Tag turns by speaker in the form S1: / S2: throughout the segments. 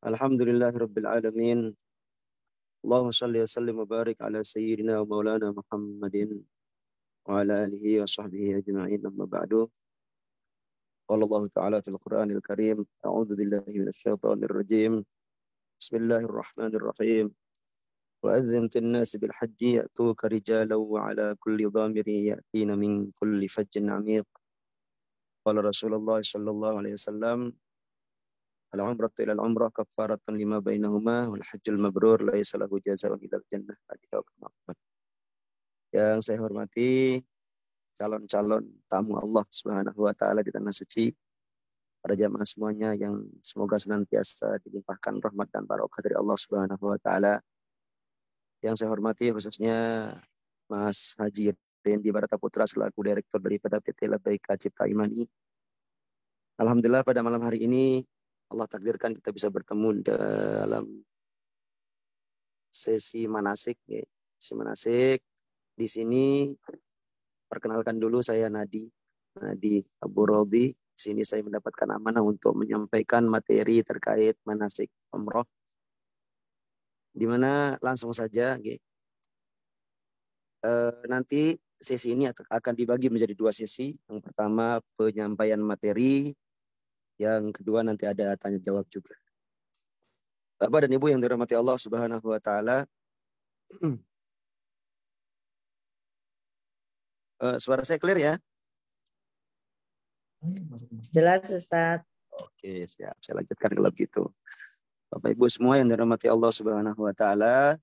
S1: Alhamdulillahi Rabbil Alamin. Allahumma salli wa sallim wa barik ala sayyidina wa maulana Muhammadin wa ala alihi wa sahbihi ajma'in, amma ba'du. Qala Allah Ta'ala fil Qur'anil Karim, a'udzu billahi minasy syaithanir rajim. Bismillahirrahmanirrahim. Wa adzin fil nasi bil hajji ya'tuka rijalan wa ala kulli dhamirin ya'tina min kulli fajjin 'amiq. Qala Rasulullah sallallahu alaihi wasallam, al-umratu ila al-umrah kafaratun lima bainahuma wal hajjul mabrur laisa lahu jazaa'un illa al-jannah. Yang saya hormati calon-calon tamu Allah Subhanahu wa taala di tanah suci, para jamaah semuanya yang semoga senantiasa dilimpahkan rahmat dan barokah dari Allah Subhanahu wa taala. Yang saya hormati khususnya Mas Haji Rendi Barata Putra selaku direktur daripada PT Labbaika Cipta Imani. Alhamdulillah pada malam hari ini Allah takdirkan kita bisa bertemu dalam sesi manasik. Sesi manasik. Di sini perkenalkan dulu, saya Nadi Abu Robi. Di sini saya mendapatkan amanah untuk menyampaikan materi terkait manasik umroh. Di mana langsung saja nanti sesi ini akan dibagi menjadi dua sesi. Yang pertama penyampaian materi, yang kedua nanti ada tanya jawab juga. Bapak dan Ibu yang dirahmati Allah Subhanahu wa taala. Suara saya clear ya?
S2: Jelas Ustaz.
S1: Oke, siap. Saya lanjutkan kalau begitu. Bapak Ibu semua yang dirahmati Allah Subhanahu wa taala.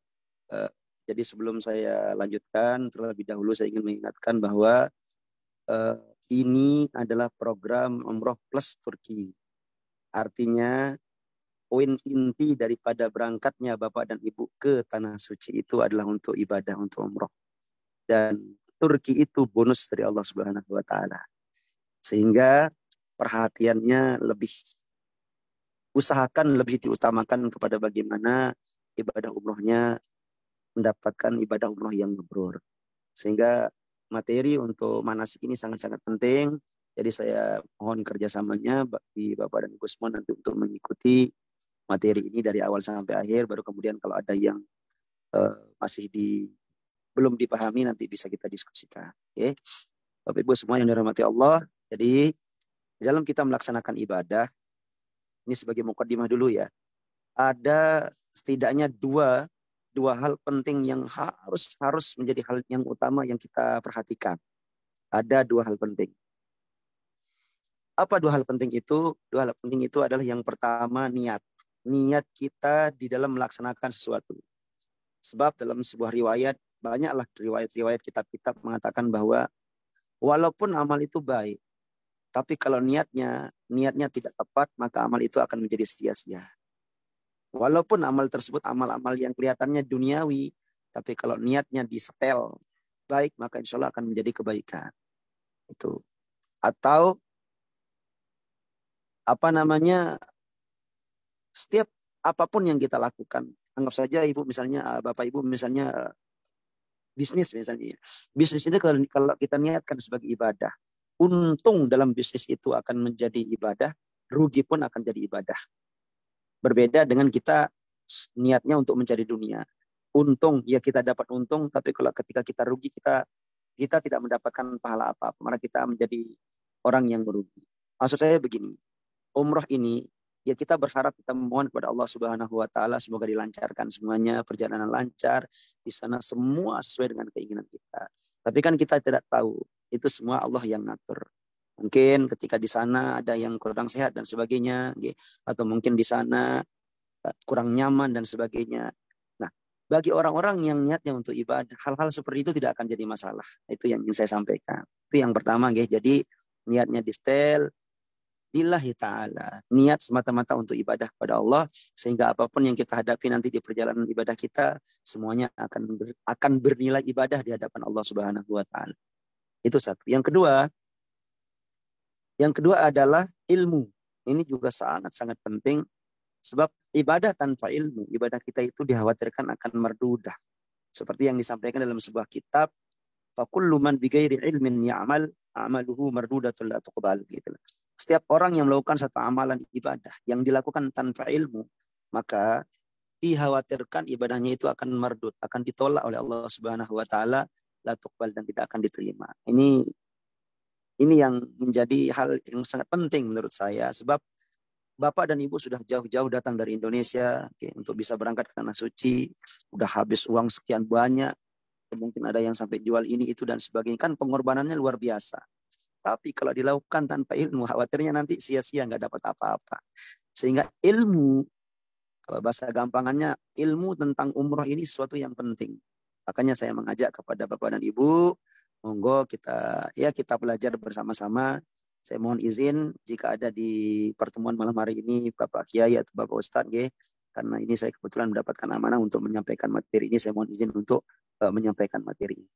S1: Jadi sebelum saya lanjutkan, terlebih dahulu saya ingin mengingatkan bahwa ini adalah program Umroh Plus Turki. Artinya poin inti daripada berangkatnya Bapak dan Ibu ke Tanah Suci itu adalah untuk ibadah, untuk umroh. Dan Turki itu bonus dari Allah Subhanahu wa taala. Sehingga perhatiannya usahakan lebih diutamakan kepada bagaimana ibadah umrohnya mendapatkan ibadah umroh yang mabrur. Sehingga materi untuk manasik ini sangat-sangat penting. Jadi saya mohon kerjasamanya bagi Bapak dan Ibu semua nanti untuk mengikuti materi ini dari awal sampai akhir. Baru kemudian kalau ada yang masih belum dipahami nanti bisa kita diskusikan. Okay? Bapak Ibu semua yang dirahmati Allah. Jadi dalam kita melaksanakan ibadah, ini sebagai mukadimah dulu ya. Ada setidaknya dua hal penting yang harus menjadi hal yang utama yang kita perhatikan. Ada dua hal penting. Apa dua hal penting itu? Dua hal penting itu adalah yang pertama niat. Niat kita di dalam melaksanakan sesuatu. Sebab dalam sebuah riwayat, banyaklah riwayat-riwayat kitab-kitab mengatakan bahwa walaupun amal itu baik, tapi kalau niatnya tidak tepat, maka amal itu akan menjadi sia-sia. Walaupun amal tersebut amal-amal yang kelihatannya duniawi, tapi kalau niatnya disetel baik, maka insya Allah akan menjadi kebaikan. Itu. Atau setiap apapun yang kita lakukan, anggap saja Bapak Ibu misalnya bisnis misalnya. Bisnis itu kalau kita niatkan sebagai ibadah, untung dalam bisnis itu akan menjadi ibadah, rugi pun akan jadi ibadah. Berbeda dengan kita niatnya untuk mencari dunia. Untung, ya kita dapat untung, tapi kalau ketika kita rugi, kita tidak mendapatkan pahala apa-apa. Maka kita menjadi orang yang merugi. Maksud saya begini, umroh ini, ya kita berharap, kita memohon kepada Allah Subhanahu wa taala semoga dilancarkan semuanya, perjalanan lancar, di sana semua sesuai dengan keinginan kita. Tapi kan kita tidak tahu, itu semua Allah yang ngatur. Mungkin ketika di sana ada yang kurang sehat dan sebagainya, atau mungkin di sana kurang nyaman dan sebagainya. Nah, bagi orang-orang yang niatnya untuk ibadah, hal-hal seperti itu tidak akan jadi masalah. Itu yang ingin saya sampaikan. Itu yang pertama, jadi niatnya di setel lillahi ta'ala. Niat semata-mata untuk ibadah kepada Allah, sehingga apapun yang kita hadapi nanti di perjalanan ibadah kita, semuanya akan bernilai ibadah di hadapan Allah Subhanahu wa taala. Itu satu. Yang kedua adalah ilmu. Ini juga sangat-sangat penting. Sebab ibadah tanpa ilmu, ibadah kita itu dikhawatirkan akan merdudah. Seperti yang disampaikan dalam sebuah kitab, فَكُلُّ مَنْ بِغَيْرِ عِلْمٍ يَعْمَلْ amaluhu mardudatun la tuqbal gitu. Setiap orang yang melakukan satu amalan ibadah yang dilakukan tanpa ilmu, maka dikhawatirkan ibadahnya itu akan mardud, akan ditolak oleh Allah Subhanahu wa taala, la tuqbal, dan tidak akan diterima. Ini yang menjadi hal yang sangat penting menurut saya, sebab Bapak dan Ibu sudah jauh-jauh datang dari Indonesia untuk bisa berangkat ke Tanah Suci, udah habis uang sekian banyak, mungkin ada yang sampai jual ini itu dan sebagainya, kan pengorbanannya luar biasa. Tapi kalau dilakukan tanpa ilmu, khawatirnya nanti sia-sia, nggak dapat apa-apa. Sehingga ilmu, kalau bahasa gampangannya, ilmu tentang umroh ini sesuatu yang penting. Makanya saya mengajak kepada Bapak dan Ibu, monggo kita belajar bersama-sama. Saya mohon izin jika ada di pertemuan malam hari ini Bapak Kiai atau Bapak Ustadz, karena ini saya kebetulan mendapatkan amanah untuk menyampaikan materi ini. Saya mohon izin untuk menyampaikan materi ini.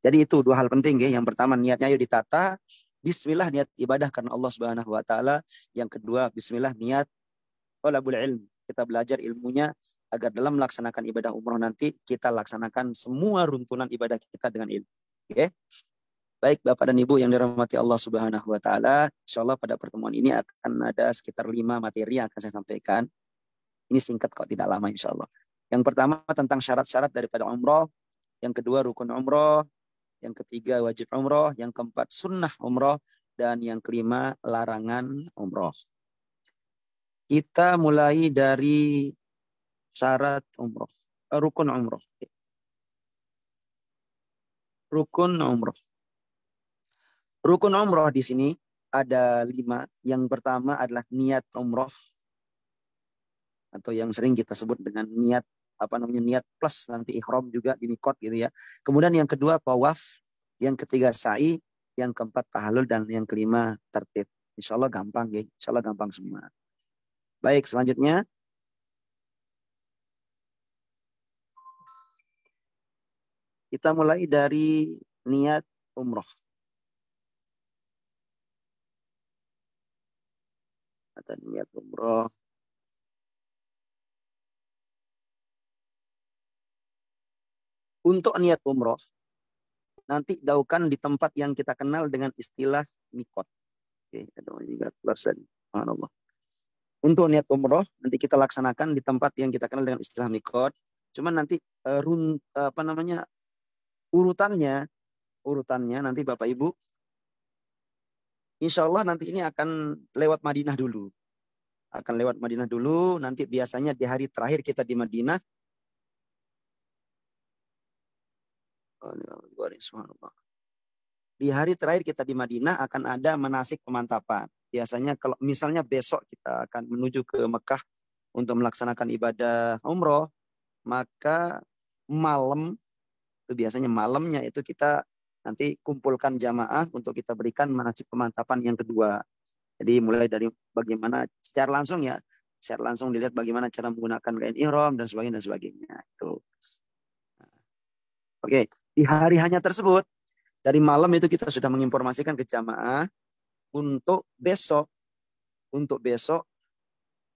S1: Jadi itu dua hal penting. Yang pertama, niatnya ayo ditata. Bismillah, niat ibadah karena Allah Subhanahu wa taala. Yang kedua, bismillah, niat thalabul ilm. Kita belajar ilmunya agar dalam melaksanakan ibadah umroh nanti kita laksanakan semua runtunan ibadah kita dengan ilmu. Oke. Baik Bapak dan Ibu yang dirahmati Allah Subhanahu wa taala, insyaallah pada pertemuan ini akan ada sekitar 5 materi yang akan saya sampaikan. Ini singkat kok, tidak lama insyaallah. Yang pertama tentang syarat-syarat daripada umroh, yang kedua rukun umroh, yang ketiga wajib umroh, yang keempat sunnah umroh, dan yang kelima larangan umroh. Kita mulai dari syarat umroh, rukun umroh. Rukun umroh. Rukun umroh di sini ada 5. Yang pertama adalah niat umroh, atau yang sering kita sebut dengan niat niat plus nanti ihram juga di mikot gitu ya. Kemudian yang kedua tawaf, yang ketiga sa'i, yang keempat tahallul, dan yang kelima tertib. Insyaallah gampang ya, insyaallah gampang semua. Baik, selanjutnya kita mulai dari niat umroh. Atau niat umroh. Untuk niat umroh, nanti daukan di tempat yang kita kenal dengan istilah mikot. Oke, subhanallah. Untuk niat umroh, nanti kita laksanakan di tempat yang kita kenal dengan istilah mikot. Cuman nanti urutannya nanti Bapak Ibu, insya Allah nanti ini akan lewat Madinah dulu. Nanti biasanya di hari terakhir kita di Madinah. Di hari terakhir kita di Madinah akan ada manasik pemantapan. Biasanya kalau misalnya besok kita akan menuju ke Mekah untuk melaksanakan ibadah umroh, maka biasanya malamnya itu kita nanti kumpulkan jamaah untuk kita berikan manasik pemantapan yang kedua. Jadi mulai dari bagaimana secara langsung dilihat bagaimana cara menggunakan kain ihram dan sebagainya. Itu. Oke, di hari hanya tersebut dari malam itu kita sudah menginformasikan ke jamaah untuk besok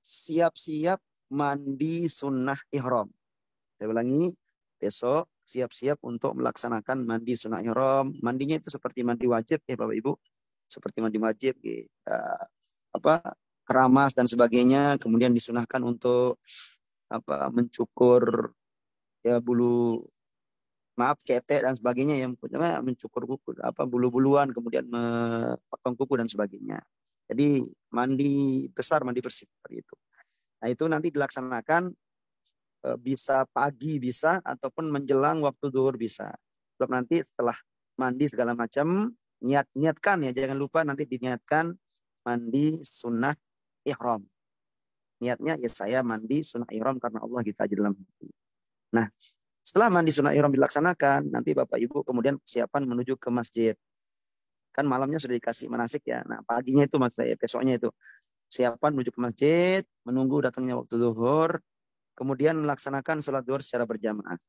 S1: siap-siap mandi sunnah ihram. Saya ulangi, besok siap-siap untuk melaksanakan mandi sunnah ihram. Mandinya itu seperti mandi wajib ya Bapak Ibu. Seperti mandi wajib, keramas dan sebagainya. Kemudian disunahkan untuk mencukur ya ketek dan sebagainya, yang mencukur kuku, bulu-buluan, kemudian memotong kuku dan sebagainya. Jadi mandi besar, mandi bersih seperti itu. Nah itu nanti dilaksanakan bisa pagi bisa ataupun menjelang waktu zuhur bisa. Sebab nanti setelah mandi segala macam niatkan ya, jangan lupa nanti diniatkan mandi sunnah ihram. Niatnya ya saya mandi sunnah ihram karena Allah kita dalam hati. Nah, setelah mandi sunnah ihram dilaksanakan, nanti Bapak Ibu kemudian persiapan menuju ke masjid. Kan malamnya sudah dikasih manasik ya. Nah, paginya itu besoknya itu siapan menuju ke masjid, menunggu datangnya waktu zuhur, kemudian melaksanakan sholat zuhur secara berjamaah.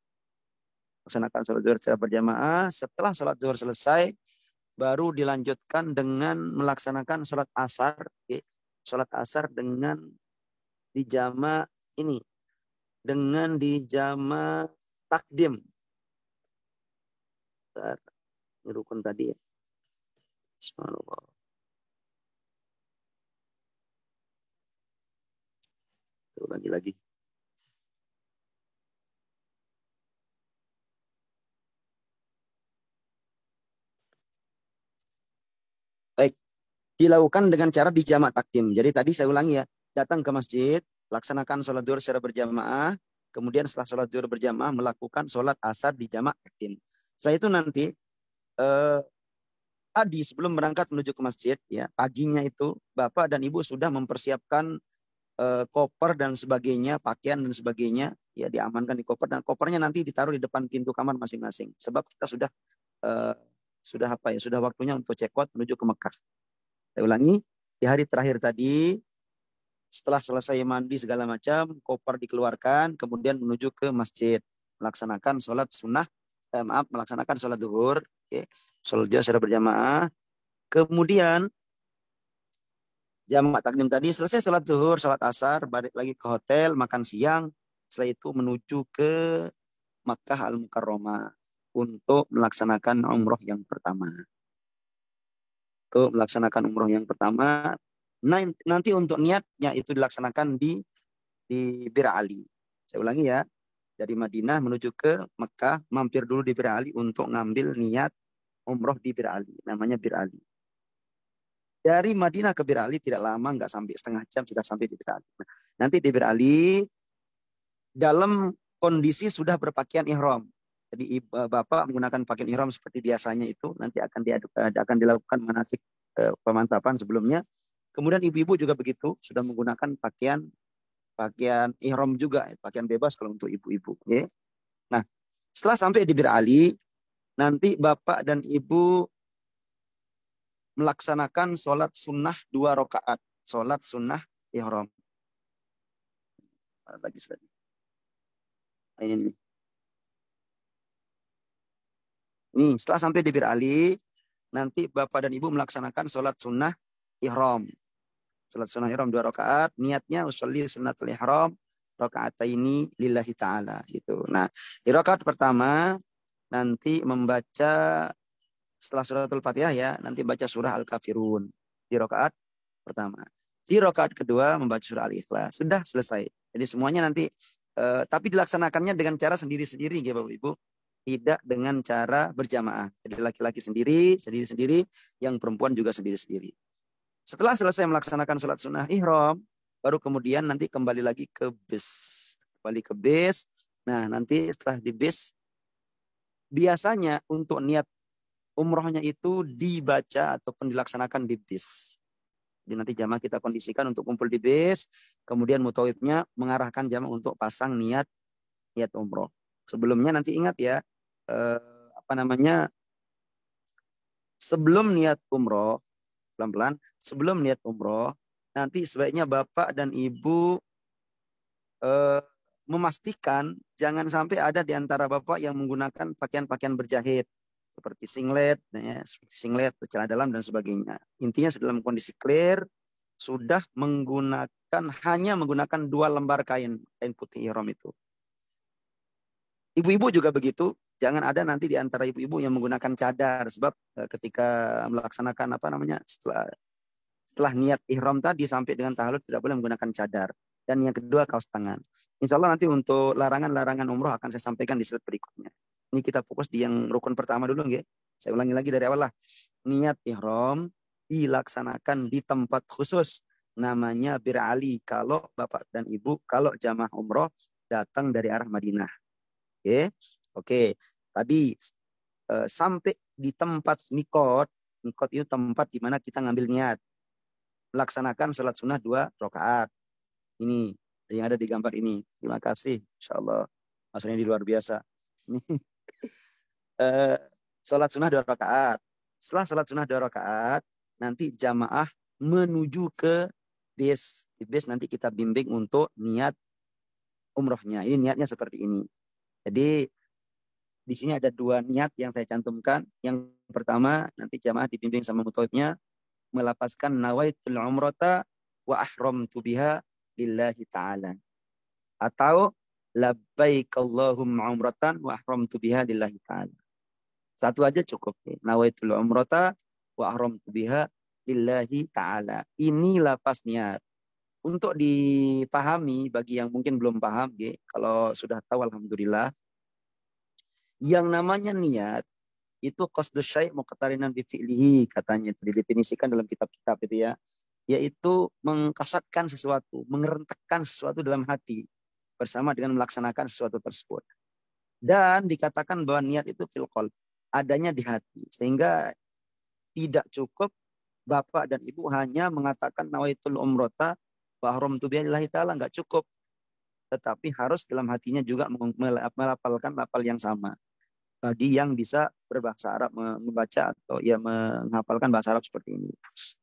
S1: Setelah sholat zuhur selesai, baru dilanjutkan dengan melaksanakan sholat asar. Sholat asar dengan dijama takdim. Ini rukun tadi ya. Lagi. Baik, dilakukan dengan cara dijamak takdim. Jadi tadi saya ulangi ya, datang ke masjid, laksanakan sholat zuhur secara berjamaah, kemudian setelah sholat zuhur berjamaah melakukan sholat asar di jamak takdim. Setelah itu nanti tadi sebelum berangkat menuju ke masjid, ya paginya itu bapak dan ibu sudah mempersiapkan koper dan sebagainya, pakaian dan sebagainya, ya diamankan di koper dan kopernya nanti ditaruh di depan pintu kamar masing-masing. Sebab kita sudah apa ya, sudah waktunya untuk check out menuju ke Mekah. Saya ulangi, di hari terakhir tadi, setelah selesai mandi segala macam, koper dikeluarkan, kemudian menuju ke masjid, melaksanakan sholat sunnah, melaksanakan sholat duhur, okay. Sholat zuhur secara berjamaah. Kemudian jamak takdim tadi selesai sholat zuhur, sholat asar, balik lagi ke hotel, makan siang. Setelah itu menuju ke Makkah Al-Mukarramah untuk melaksanakan umroh yang pertama. Untuk melaksanakan umroh yang pertama, nanti untuk niatnya itu dilaksanakan di Bir Ali. Saya ulangi ya, dari Madinah menuju ke Mekah, mampir dulu di Bir Ali untuk ngambil niat umroh di Bir Ali. Namanya Bir Ali. Dari Madinah ke Bir Ali tidak lama, nggak sampai setengah jam sudah sampai di Bir Ali. Nah, nanti di Bir Ali dalam kondisi sudah berpakaian ihram. Jadi bapak menggunakan pakaian ihram seperti biasanya itu nanti akan dilakukan manasik pemantapan sebelumnya. Kemudian ibu-ibu juga begitu sudah menggunakan pakaian ihram juga, pakaian bebas kalau untuk ibu-ibu. Ya. Nah, setelah sampai di Bir Ali, nanti bapak dan ibu melaksanakan sholat sunnah 2 rakaat. Sholat sunnah ihram. Lagi. Ini. Nih, setelah sampai di Bir Ali, nanti bapak dan ibu melaksanakan sholat sunnah ihram. Sholat sunnah ihram 2 rakaat. Niatnya usolli sunnatul ihram rakaataini lillahi ta'ala. Gitu. Nah, di rakaat pertama nanti membaca setelah suratul Fatihah ya, nanti baca surah Al-Kafirun di rakaat pertama. Di rakaat kedua membaca surah Al-Ikhlas. Sudah selesai. Jadi semuanya nanti tapi dilaksanakannya dengan cara sendiri-sendiri ya Bapak Ibu. Tidak dengan cara berjamaah. Jadi laki-laki sendiri-sendiri, yang perempuan juga sendiri-sendiri. Setelah selesai melaksanakan sholat sunnah ihram, baru kemudian nanti kembali lagi ke bis. Kembali ke bis. Nah, nanti setelah di bis, biasanya untuk niat umrohnya itu dibaca ataupun dilaksanakan di bis. Jadi nanti jamaah kita kondisikan untuk kumpul di bis, kemudian mutawifnya mengarahkan jamaah untuk pasang niat umroh. Sebelumnya nanti ingat ya, sebelum niat umroh, pelan-pelan, sebelum niat umroh, nanti sebaiknya bapak dan ibu memastikan jangan sampai ada di antara bapak yang menggunakan pakaian-pakaian berjahit seperti singlet, ya, celana dalam dan sebagainya. Intinya sudah dalam kondisi clear, sudah hanya menggunakan 2 lembar kain putih ihram itu. Ibu-ibu juga begitu, jangan ada nanti di antara ibu-ibu yang menggunakan cadar, sebab ketika melaksanakan setelah niat ihram tadi sampai dengan tahallul tidak boleh menggunakan cadar. Dan yang kedua kaos tangan. Insya Allah nanti untuk larangan-larangan umroh akan saya sampaikan di slide berikutnya. Ini kita fokus di yang rukun pertama dulu, nggih. Saya ulangi lagi dari awal lah. Niat ihram dilaksanakan di tempat khusus, namanya Bir Ali. Kalau bapak dan ibu, kalau jamaah umroh datang dari arah Madinah. Oke. Tadi sampai di tempat mikot itu tempat di mana kita ngambil niat. Melaksanakan sholat sunnah 2 rakaat. Ini yang ada di gambar ini. Terima kasih. Insya Allah. Mas Randy luar biasa. Sholat sunnah 2 rakaat. Setelah sholat sunnah 2 rakaat, nanti jamaah menuju ke bis. Di bis nanti kita bimbing untuk niat umrohnya. Ini niatnya seperti ini. Jadi di sini ada 2 niat yang saya cantumkan. Yang pertama nanti jamaah dibimbing sama mutawifnya melapaskan nawaitul umrata wa ahramtu biha lillahi ta'ala. Atau labbaik Allahumma umratan wa ahramtu biha lillahi ta'ala. Satu aja cukup. Nawaitul umrata wa ahramtu biha lillahi ta'ala. Ini lapas niat. Untuk dipahami bagi yang mungkin belum paham, kalau sudah tahu alhamdulillah. Yang namanya niat itu qasdus syai' muqtarinan bi fi'lihi, katanya itu didefinisikan dalam kitab-kitab itu ya. Yaitu mengkasatkan sesuatu, mengerentakkan sesuatu dalam hati bersama dengan melaksanakan sesuatu tersebut. Dan dikatakan bahwa niat itu fil qalb, adanya di hati. Sehingga tidak cukup bapak dan ibu hanya mengatakan nawaitul umrata wa ahramtu billahi ta'ala, enggak cukup. Tetapi harus dalam hatinya juga melafalkan lafal yang sama. Bagi yang bisa berbahasa Arab, membaca atau ya menghafalkan bahasa Arab seperti ini.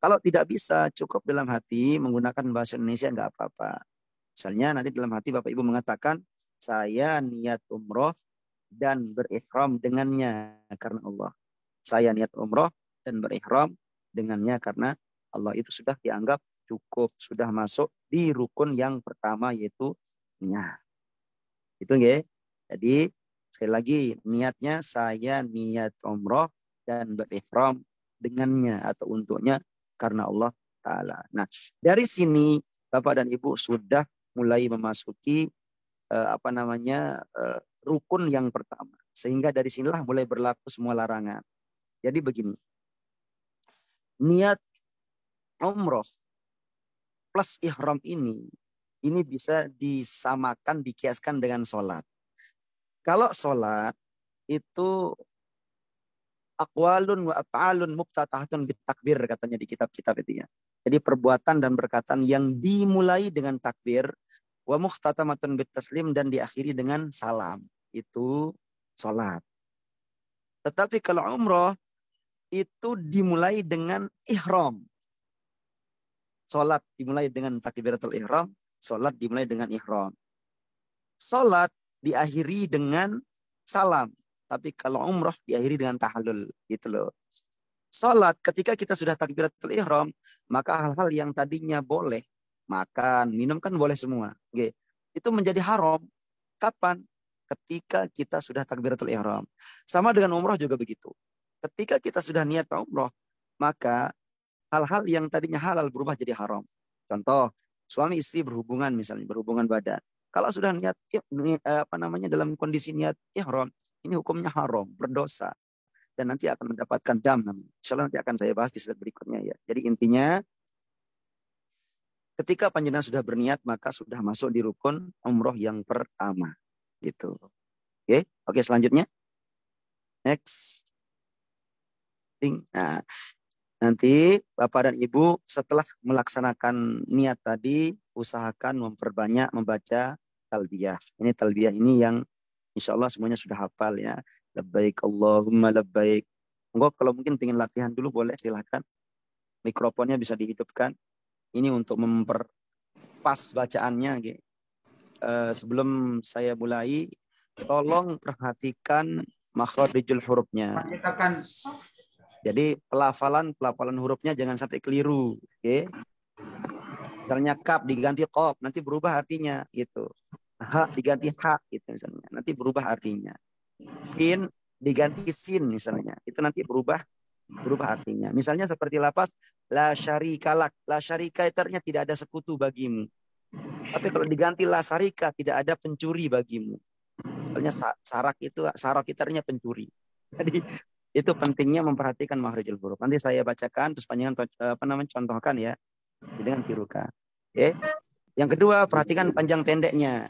S1: Kalau tidak bisa, cukup dalam hati menggunakan bahasa Indonesia enggak apa-apa. Misalnya nanti dalam hati Bapak Ibu mengatakan, saya niat umroh dan berihram dengannya karena Allah. Saya niat umroh dan berihram dengannya karena Allah. Itu sudah dianggap cukup, sudah masuk di rukun yang pertama, yaitu niat. Itu nggih. Jadi sekali lagi, niatnya saya niat umroh dan berihram dengannya atau untuknya karena Allah Ta'ala. Nah, dari sini Bapak dan Ibu sudah mulai memasuki rukun yang pertama. Sehingga dari sinilah mulai berlaku semua larangan. Jadi begini, niat umroh plus ihram ini bisa disamakan, dikiaskan dengan sholat. Kalau sholat itu aqwalun wa af'alun muftatahatun bitakbir, katanya di kitab-kitab itu ya. Jadi perbuatan dan perkataan yang dimulai dengan takbir, wa muhtatamatun bitaslim, dan diakhiri dengan salam. Itu sholat. Tetapi kalau umroh itu dimulai dengan ihram. Sholat dimulai dengan takbiratul ihram, sholat dimulai dengan ihram. Sholat diakhiri dengan salam. Tapi kalau umroh diakhiri dengan tahallul. Gitu loh. Sholat ketika kita sudah takbiratul ihram, maka hal-hal yang tadinya boleh, makan, minum kan boleh semua. Itu menjadi haram. Kapan? Ketika kita sudah takbiratul ihram. Sama dengan umroh juga begitu. Ketika kita sudah niat umroh, maka hal-hal yang tadinya halal berubah jadi haram. Contoh, suami istri berhubungan, misalnya berhubungan badan. Kalau sudah niat dalam kondisi niat ihram, ini hukumnya haram, berdosa, dan nanti akan mendapatkan dam. Insyaallah nanti akan saya bahas di slide berikutnya ya. Jadi intinya, ketika panjenengan sudah berniat, maka sudah masuk di rukun umroh yang pertama. Gitu. Oke, selanjutnya. Next. Nah, nanti Bapak dan Ibu setelah melaksanakan niat tadi, usahakan memperbanyak membaca talbiyah. Ini talbiyah ini yang insya Allah semuanya sudah hafal ya. Labbaik Allahumma labbaik. Enggak, kalau mungkin pengen latihan dulu boleh, silahkan. Mikrofonnya bisa dihidupkan. Ini untuk memperpas bacaannya. Sebelum saya mulai, tolong perhatikan makhrarijul hurufnya. Jadi pelafalan hurufnya jangan sampai keliru. Misalnya kaf diganti qaf, nanti berubah artinya gitu. Ha diganti ha gitu misalnya, nanti berubah artinya. Sin diganti sin misalnya, itu nanti berubah artinya. Misalnya seperti lafaz la syarika lak. La syarika itu artinya tidak ada sekutu bagimu. Tapi kalau diganti la syarika, tidak ada pencuri bagimu. Misalnya sarak itu artinya pencuri. Jadi itu pentingnya memperhatikan makhrijul huruf. Nanti saya bacakan terus panjangan contohkan ya dengan tirukan. Yang kedua, perhatikan panjang pendeknya.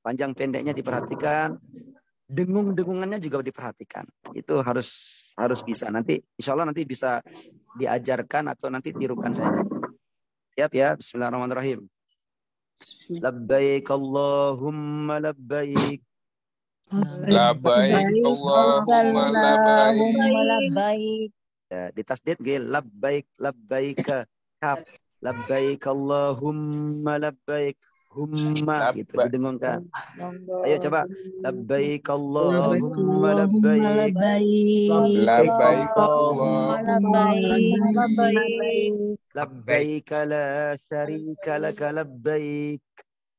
S1: Panjang pendeknya diperhatikan. Dengung-dengungannya juga diperhatikan. Itu harus bisa. Nanti insya Allah nanti bisa diajarkan atau nanti tirukan saya. Siap ya? Bismillahirrahmanirrahim. Labbaik Allahumma labbaik.
S3: Labbaik Allahumma labbaik.
S1: Ya, ditasdid labbaik labbaika kaf. Labbaik Allahumma labbaik. Humma gitu didengungkan. Ayo coba. Labbaik Allahumma labbaik.
S3: Labbaik Allahumma
S2: labbaik.
S1: Labbaik la syarika laka labbaik.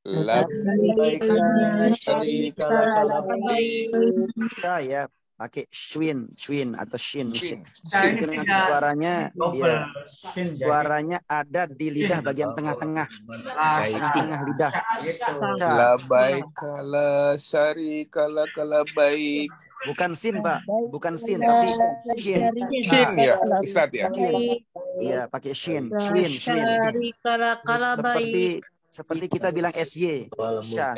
S3: Labbaik la syarika laka labbaik.
S1: Ya, pakai shwin atau shin.
S4: Shin.
S1: Itu nanti suaranya suaranya ada di lidah bagian tengah-tengah. Tengah lidah.
S4: Labaika la syarika laka labaik.
S1: Bukan sin, Pak. Bukan sin, tapi shin.
S4: Shin ya, Ustaz ya.
S1: Iya, pakai shin. Shwin. Seperti kita bilang SY.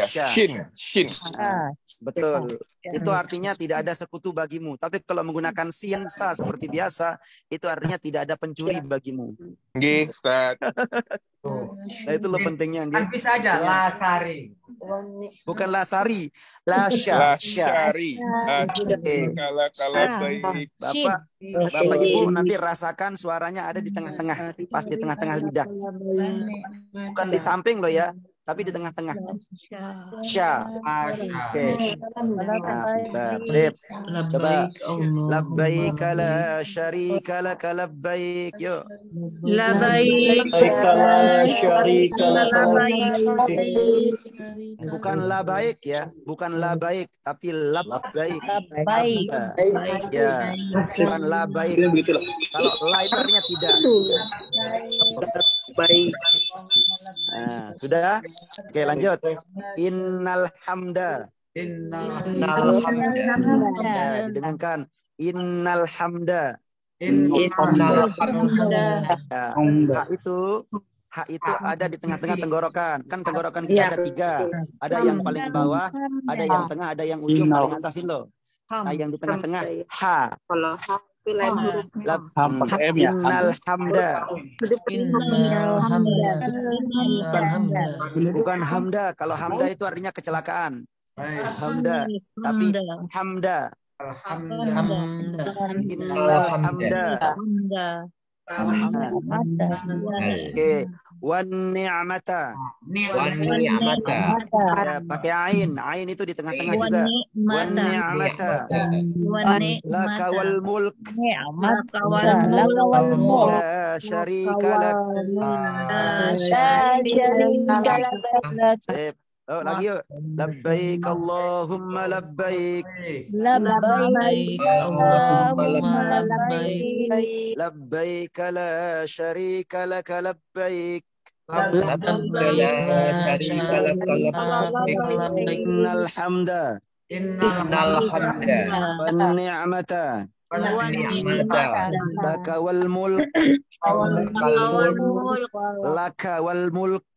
S4: Shin.
S1: Betul. Itu artinya tidak ada sekutu bagimu. Tapi kalau menggunakan sin sa seperti biasa, itu artinya tidak ada pencuri bagimu.
S4: Nggih, Ustaz.
S1: Nah, itu lo pentingnya.
S5: Kan bisa aja lasari.
S1: Bukan lasari, lasyari.
S4: Kala baik.
S1: Bapak Ibu nanti rasakan suaranya ada di tengah-tengah, pas di tengah-tengah lidah. Bukan di samping loh ya, tapi di tengah-tengah. Sya. Oke. Nah, sip. Coba. Labbaik la syarika laka labbaik. Yuk.
S2: Labbaik la syarika laka labbaik.
S1: Bukan labaik ya, bukan labaik, tapi labbaik.
S3: Baik.
S1: Ya, bukan labaik. Kalau la itu artinya tidak.
S2: Baik.
S1: Nah, sudah? Oke, lanjut. Innal hamda. Ya, didengarkan. Innal hamda. Hak itu ada di tengah-tengah tenggorokan. Kan tenggorokan kita ada 3. Ada yang paling bawah, ada yang tengah, ada yang ujung paling atasin loh. Nah, yang di tengah-tengah ha.
S2: Kalau
S1: Innal hamda. Bukan hamda. Kalau hamda itu artinya kecelakaan. Hamda. Tapi hamda. Innal hamda. Oke. Wan ni'mata. Ya, pakai ain. Ain itu di tengah-tengah juga. Wan ni'mata. Laka wal mulk. La syarika lak. Sip. Oh, lagi yuk. Labbaik Allahumma labbaik.
S3: Labbaik Allahumma labbaik.
S1: Labbaik la syarika laka labbaik.
S3: Labbaik la syarika laka labbaik.
S1: Innal hamda. Wan ni'mata. Laka wal mulk. Laka wal mulk.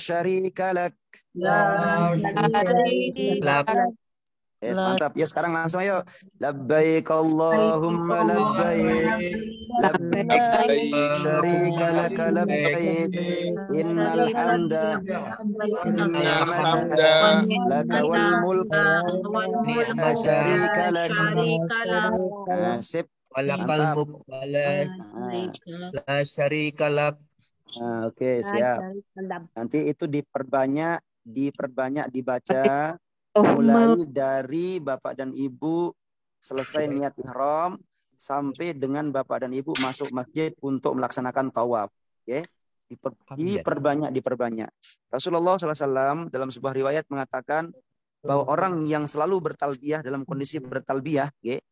S1: Syarika lak. Yes, mantap. Ya, sekarang langsung ayo. Labbaik Allahumma labbaik. Labbaik syarika laka labbaik. Innal hamda. Laka wal mulk. Syarika lak. Sip. Mantap.
S6: La syarika lak.
S1: Oke, siap. Nanti itu diperbanyak dibaca mulai dari Bapak dan Ibu selesai niat ihram sampai dengan Bapak dan Ibu masuk masjid untuk melaksanakan tawaf. Oke. Diperbanyak. Rasulullah SAW dalam sebuah riwayat mengatakan bahwa orang yang selalu bertalbiyah dalam kondisi bertalbiyah, oke,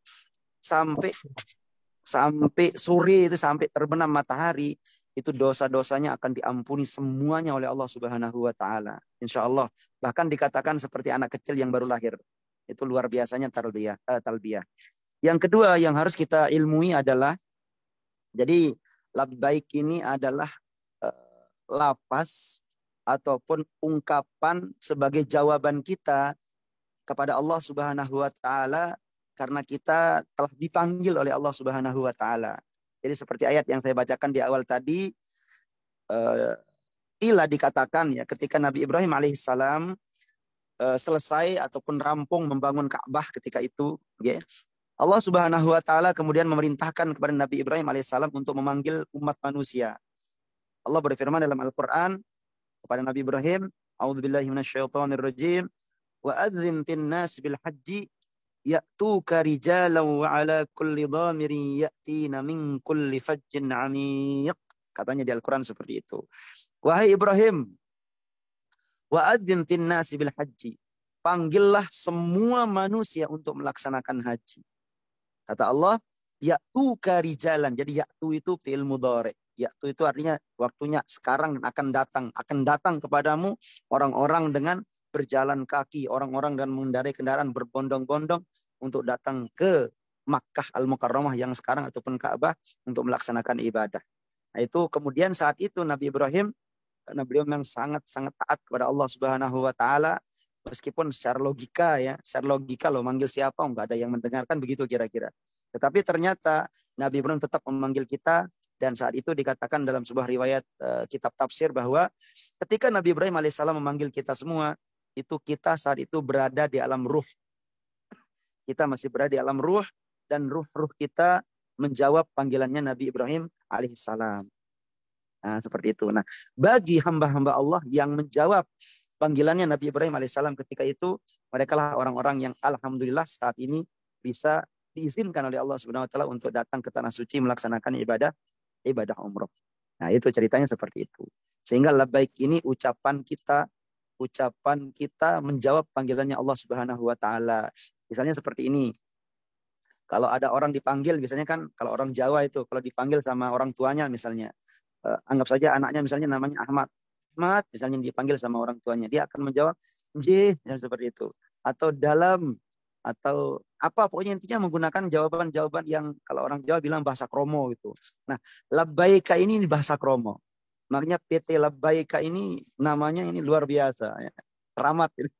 S1: sampai sore itu, sampai terbenam matahari, itu dosa-dosanya akan diampuni semuanya oleh Allah Subhanahu wa taala. Insyaallah. Bahkan dikatakan seperti anak kecil yang baru lahir. Itu luar biasanya talbiyah. Yang kedua yang harus kita ilmui adalah, jadi labbaik ini adalah lafaz ataupun ungkapan sebagai jawaban kita kepada Allah Subhanahu wa taala karena kita telah dipanggil oleh Allah Subhanahu wa taala. Jadi seperti ayat yang saya bacakan di awal tadi, ila dikatakan ya ketika Nabi Ibrahim alaihissalam selesai ataupun rampung membangun Ka'bah ketika itu, okay, Allah Subhanahu wa taala kemudian memerintahkan kepada Nabi Ibrahim alaihissalam untuk memanggil umat manusia. Allah berfirman dalam Al-Qur'an kepada Nabi Ibrahim, a'udzubillahi minasyaitonirrajim, wa adzim fin nas bil hajji ya'tuka rijalan wa ala kulli dhamirin ya'tina min kulli fajjin 'amiq. Katanya di Al-Qur'an seperti itu. Wahai Ibrahim, wa adzim fin nas bil hajji. panggillah semua manusia untuk melaksanakan haji. Kata Allah, ya'tuka rijalan. Jadi ya'tu itu fi'il mudhari. Ya'tu itu artinya waktunya sekarang dan akan datang. Akan datang kepadamu orang-orang dengan berjalan kaki, orang-orang dan mengendarai kendaraan berbondong-bondong untuk datang ke Makkah Al-Mukarramah yang sekarang ataupun Ka'bah untuk melaksanakan ibadah. Nah, itu kemudian saat itu Nabi Ibrahim, karena beliau memang sangat-sangat taat kepada Allah Subhanahu wa taala, meskipun secara logika loh manggil siapa enggak ada yang mendengarkan begitu kira-kira. Tetapi ternyata Nabi Ibrahim tetap memanggil kita, dan saat itu dikatakan dalam sebuah riwayat kitab tafsir bahwa ketika Nabi Ibrahim alaihissalam memanggil kita semua, itu kita saat itu berada di alam ruh. Kita masih berada di alam ruh, dan ruh-ruh kita menjawab panggilannya Nabi Ibrahim alaihissalam. Nah, seperti itu. Nah, bagi hamba-hamba Allah yang menjawab panggilannya Nabi Ibrahim alaihissalam ketika itu, mereka lah orang-orang yang alhamdulillah saat ini bisa diizinkan oleh Allah Subhanahu wa taala untuk datang ke tanah suci melaksanakan ibadah umroh. Nah, itu ceritanya seperti itu. Sehingga labbaik ini ucapan kita menjawab panggilannya Allah Subhanahu wa taala. Misalnya seperti ini. Kalau ada orang dipanggil, biasanya kan kalau orang Jawa itu kalau dipanggil sama orang tuanya misalnya, anggap saja anaknya misalnya namanya Ahmad, misalnya dipanggil sama orang tuanya, dia akan menjawab J, seperti itu, atau dalam, atau apa, pokoknya intinya menggunakan jawaban-jawaban yang kalau orang Jawa bilang bahasa kromo gitu. Nah, labbaika ini bahasa kromo, makanya PT Labbaika ini namanya ini luar biasa ya. Keramat gitu.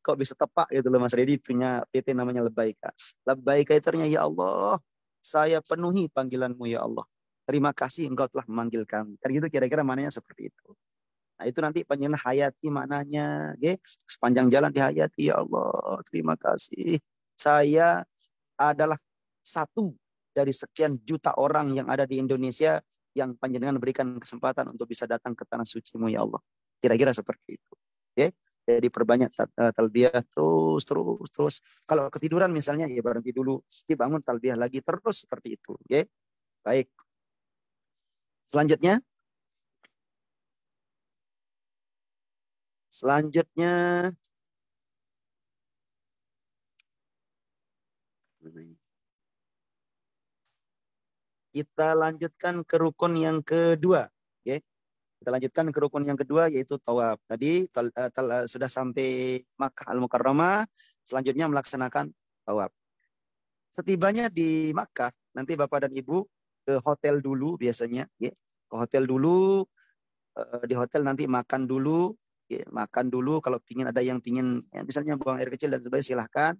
S1: Kok bisa tepat gitu loh, Mas Redi punya PT namanya Labbaika. Labbaika itu artinya, ya Allah, saya penuhi panggilanmu ya Allah. Terima kasih engkau telah memanggil kami. Kan gitu kira-kira maknanya seperti itu. Nah, itu nanti panjenengan hayati maknanya, nggih. Sepanjang jalan dihayati, ya Allah, terima kasih. Saya adalah satu dari sekian juta orang yang ada di Indonesia yang panjenengan berikan kesempatan untuk bisa datang ke tanah suci-Mu ya Allah. Kira-kira seperti itu. Oke? Jadi perbanyak talbiyah terus. Kalau ketiduran misalnya ya berhenti dulu, dibangun talbiyah lagi terus seperti itu. Oke? Baik. Selanjutnya kita lanjutkan ke rukun yang kedua. Oke? Kita lanjutkan ke rukun yang kedua yaitu tawaf. Tadi sudah sampai Makkah Al-Mukarramah, selanjutnya melaksanakan tawaf. Setibanya di Makkah, nanti Bapak dan Ibu ke hotel dulu biasanya, ya. Ke hotel dulu, di hotel nanti makan dulu, ya. Makan dulu, kalau ada yang pingin ya, misalnya buang air kecil dan sebagainya silahkan.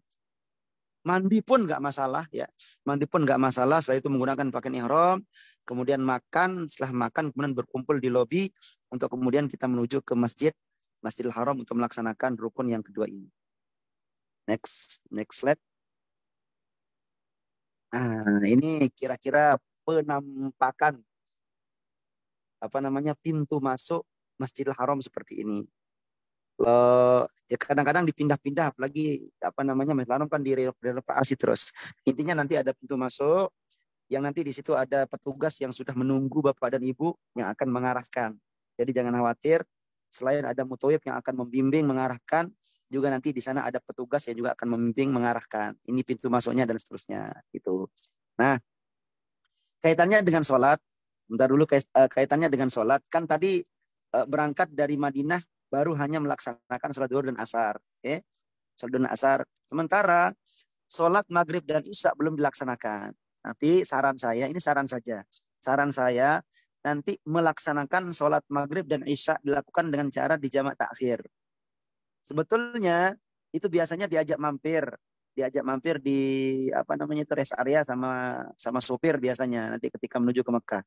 S1: Mandi pun nggak masalah ya. Mandi pun nggak masalah. Setelah itu menggunakan pakaian ihram, kemudian makan. Setelah makan kemudian berkumpul di lobi untuk kemudian kita menuju ke Masjidil Haram untuk melaksanakan rukun yang kedua ini. Next slide. Nah, ini kira-kira penampakan pintu masuk Masjidil Haram seperti ini. Ya kadang-kadang dipindah-pindah, apalagi Masjidil Haram kan direnovasi terus. Intinya nanti ada pintu masuk yang nanti di situ ada petugas yang sudah menunggu Bapak dan Ibu yang akan mengarahkan. Jadi jangan khawatir, selain ada mutawif yang akan membimbing mengarahkan, juga nanti di sana ada petugas yang juga akan membimbing mengarahkan. Ini pintu masuknya dan seterusnya gitu. Nah, kaitannya dengan sholat, bentar dulu kaitannya dengan sholat. Kan tadi berangkat dari Madinah baru hanya melaksanakan sholat zuhur dan asar. Okay? Sholat dan asar. Sementara sholat maghrib dan isya belum dilaksanakan. Nanti saran saya nanti melaksanakan sholat maghrib dan isya dilakukan dengan cara dijamak takhir. Sebetulnya itu biasanya diajak mampir di rest area sama supir biasanya nanti ketika menuju ke Mekah.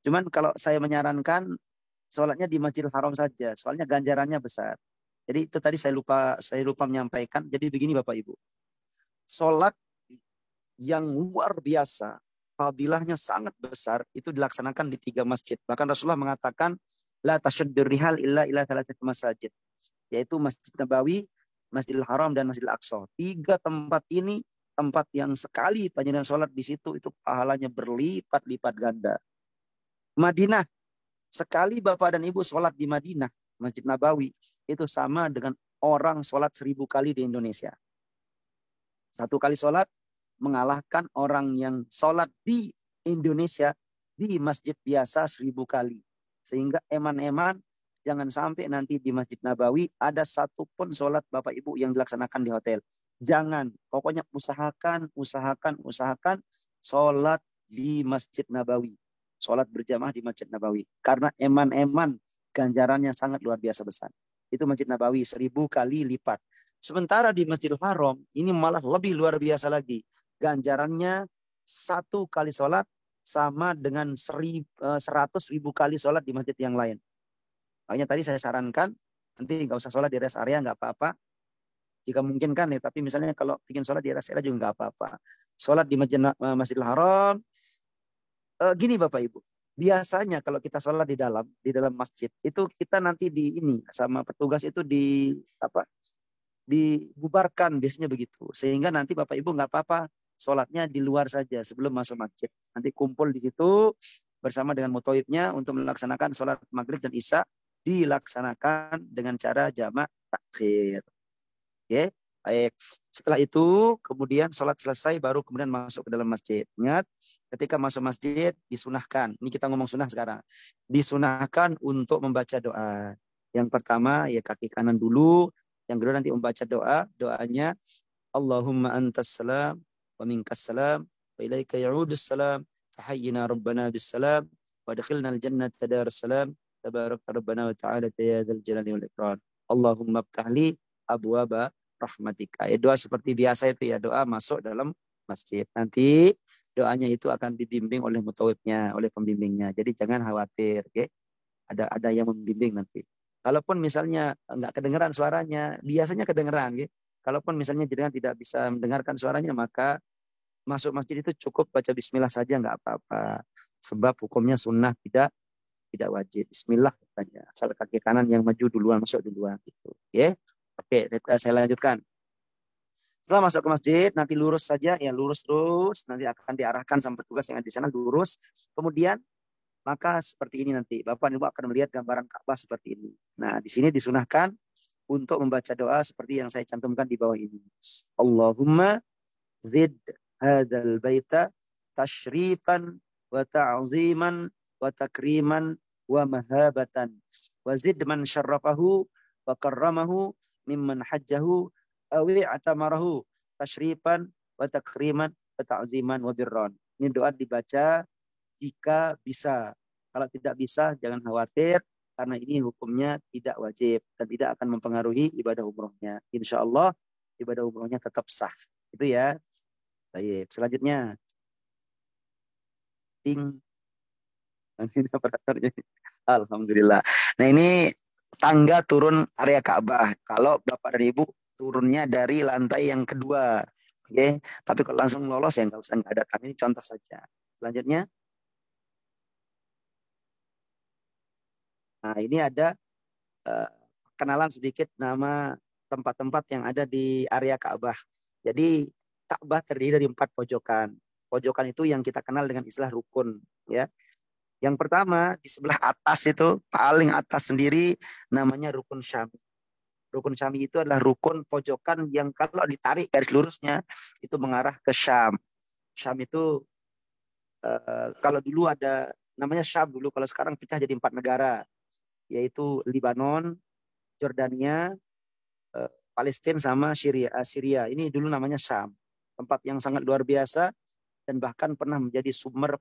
S1: Cuman kalau saya menyarankan sholatnya di Masjidil Haram saja, soalnya ganjarannya besar. Jadi itu tadi saya lupa menyampaikan. Jadi begini Bapak Ibu, sholat yang luar biasa, fadilahnya sangat besar, itu dilaksanakan di 3 masjid. Bahkan Rasulullah mengatakan, la tasyuddur rihal illa thalathati masajid, yaitu Masjid Nabawi, Masjidil Haram, dan Masjidil Aqsa. 3 tempat ini tempat yang sekali panjenengan sholat di situ itu pahalanya berlipat-lipat ganda. Madinah, sekali Bapak dan Ibu sholat di Madinah, Masjid Nabawi, itu sama dengan orang sholat 1000 kali di Indonesia. Satu kali sholat mengalahkan orang yang sholat di Indonesia di masjid biasa 1000 kali. Sehingga eman-eman jangan sampai nanti di Masjid Nabawi ada satu pun sholat Bapak Ibu yang dilaksanakan di hotel. Jangan. Pokoknya usahakan sholat di Masjid Nabawi. Sholat berjamaah di Masjid Nabawi. Karena eman-eman ganjarannya sangat luar biasa besar. Itu Masjid Nabawi 1000 kali lipat. Sementara di Masjidil Haram ini malah lebih luar biasa lagi. Ganjarannya 1 kali sholat sama dengan 100.000 kali sholat di masjid yang lain. Makanya tadi saya sarankan nanti nggak usah sholat di rest area, nggak apa-apa. Jika mungkin kan ya, tapi misalnya kalau ingin sholat di rest area juga nggak apa-apa. Sholat di Masjidil Haram. Gini Bapak Ibu, biasanya kalau kita sholat di dalam masjid itu kita nanti di ini sama petugas itu dibubarkan biasanya begitu. Sehingga nanti Bapak Ibu nggak apa-apa sholatnya di luar saja sebelum masuk masjid. Nanti kumpul di situ bersama dengan mutawibnya untuk melaksanakan sholat maghrib dan isya dilaksanakan dengan cara jamak takhir. Oke, baik. Setelah itu kemudian sholat selesai baru kemudian masuk ke dalam masjid. Ingat, ketika masuk masjid disunahkan. Ini kita ngomong sunah sekarang. Disunahkan untuk membaca doa. Yang pertama ya kaki kanan dulu. Yang kedua nanti membaca doa. Doanya Allahumma antas salam wa minkas salam wa ilaika ya'udus salam tahayyina rabbana bis salam wa adkhilna al-jannata darus salam tabarakta rabbana wa ta'ala ya dzal jalali wal ikram. Allahumma ftahli abwaba rahmatika. Ya, doa seperti biasa itu ya, doa masuk dalam masjid. Nanti doanya itu akan dibimbing oleh mutawibnya, oleh pembimbingnya. Jadi jangan khawatir, okay? Ada yang membimbing nanti. Kalaupun misalnya enggak kedengeran suaranya, biasanya kedengeran, okay? Kalaupun misalnya jenengan tidak bisa mendengarkan suaranya, maka masuk masjid itu cukup baca bismillah saja, enggak apa-apa. Sebab hukumnya sunnah tidak wajib. Bismillah saja. Asal kaki kanan yang maju duluan, masuk duluan gitu. Ya. Oke, saya lanjutkan. Setelah masuk ke masjid, nanti lurus saja, ya lurus terus, nanti akan diarahkan sama petugas yang ada di sana lurus. Kemudian maka seperti ini nanti Bapak dan Ibu akan melihat gambaran Ka'bah seperti ini. Nah, di sini disunahkan untuk membaca doa seperti yang saya cantumkan di bawah ini. Allahumma zid hadzal baita tashrifan wa ta'ziman wa takriman wa mahabatan wa zid man syarrafahu wa karramahu mimman hajjahu awi atamarahu tashrifan wa takriman wa ta'ziman wa birran. Ini doa dibaca jika bisa. Kalau tidak bisa jangan khawatir karena ini hukumnya tidak wajib dan tidak akan mempengaruhi ibadah umrohnya. Insya Allah ibadah umrohnya tetap sah. Itu ya. Baik. Selanjutnya. Ting. Ini operatornya. Alhamdulillah. Nah ini tangga turun area Ka'bah. Kalau Bapak dan Ibu turunnya dari lantai yang kedua. Oke. Tapi kalau langsung lolos ya nggak usah ada. Kami ini contoh saja. Selanjutnya. Nah ini ada kenalan sedikit nama tempat-tempat yang ada di area Ka'bah. Jadi Ka'bah terdiri dari 4 pojokan. Pojokan itu yang kita kenal dengan istilah rukun. Ya. Yang pertama di sebelah atas itu paling atas sendiri namanya rukun Syami. Rukun Syami itu adalah rukun pojokan yang kalau ditarik garis lurusnya itu mengarah ke Syam. Syam itu kalau dulu ada namanya Syam dulu, kalau sekarang pecah jadi 4 negara. Yaitu Libanon, Jordania, Palestina sama Syria. Ini dulu namanya Syam. Tempat yang sangat luar biasa dan bahkan pernah menjadi sumber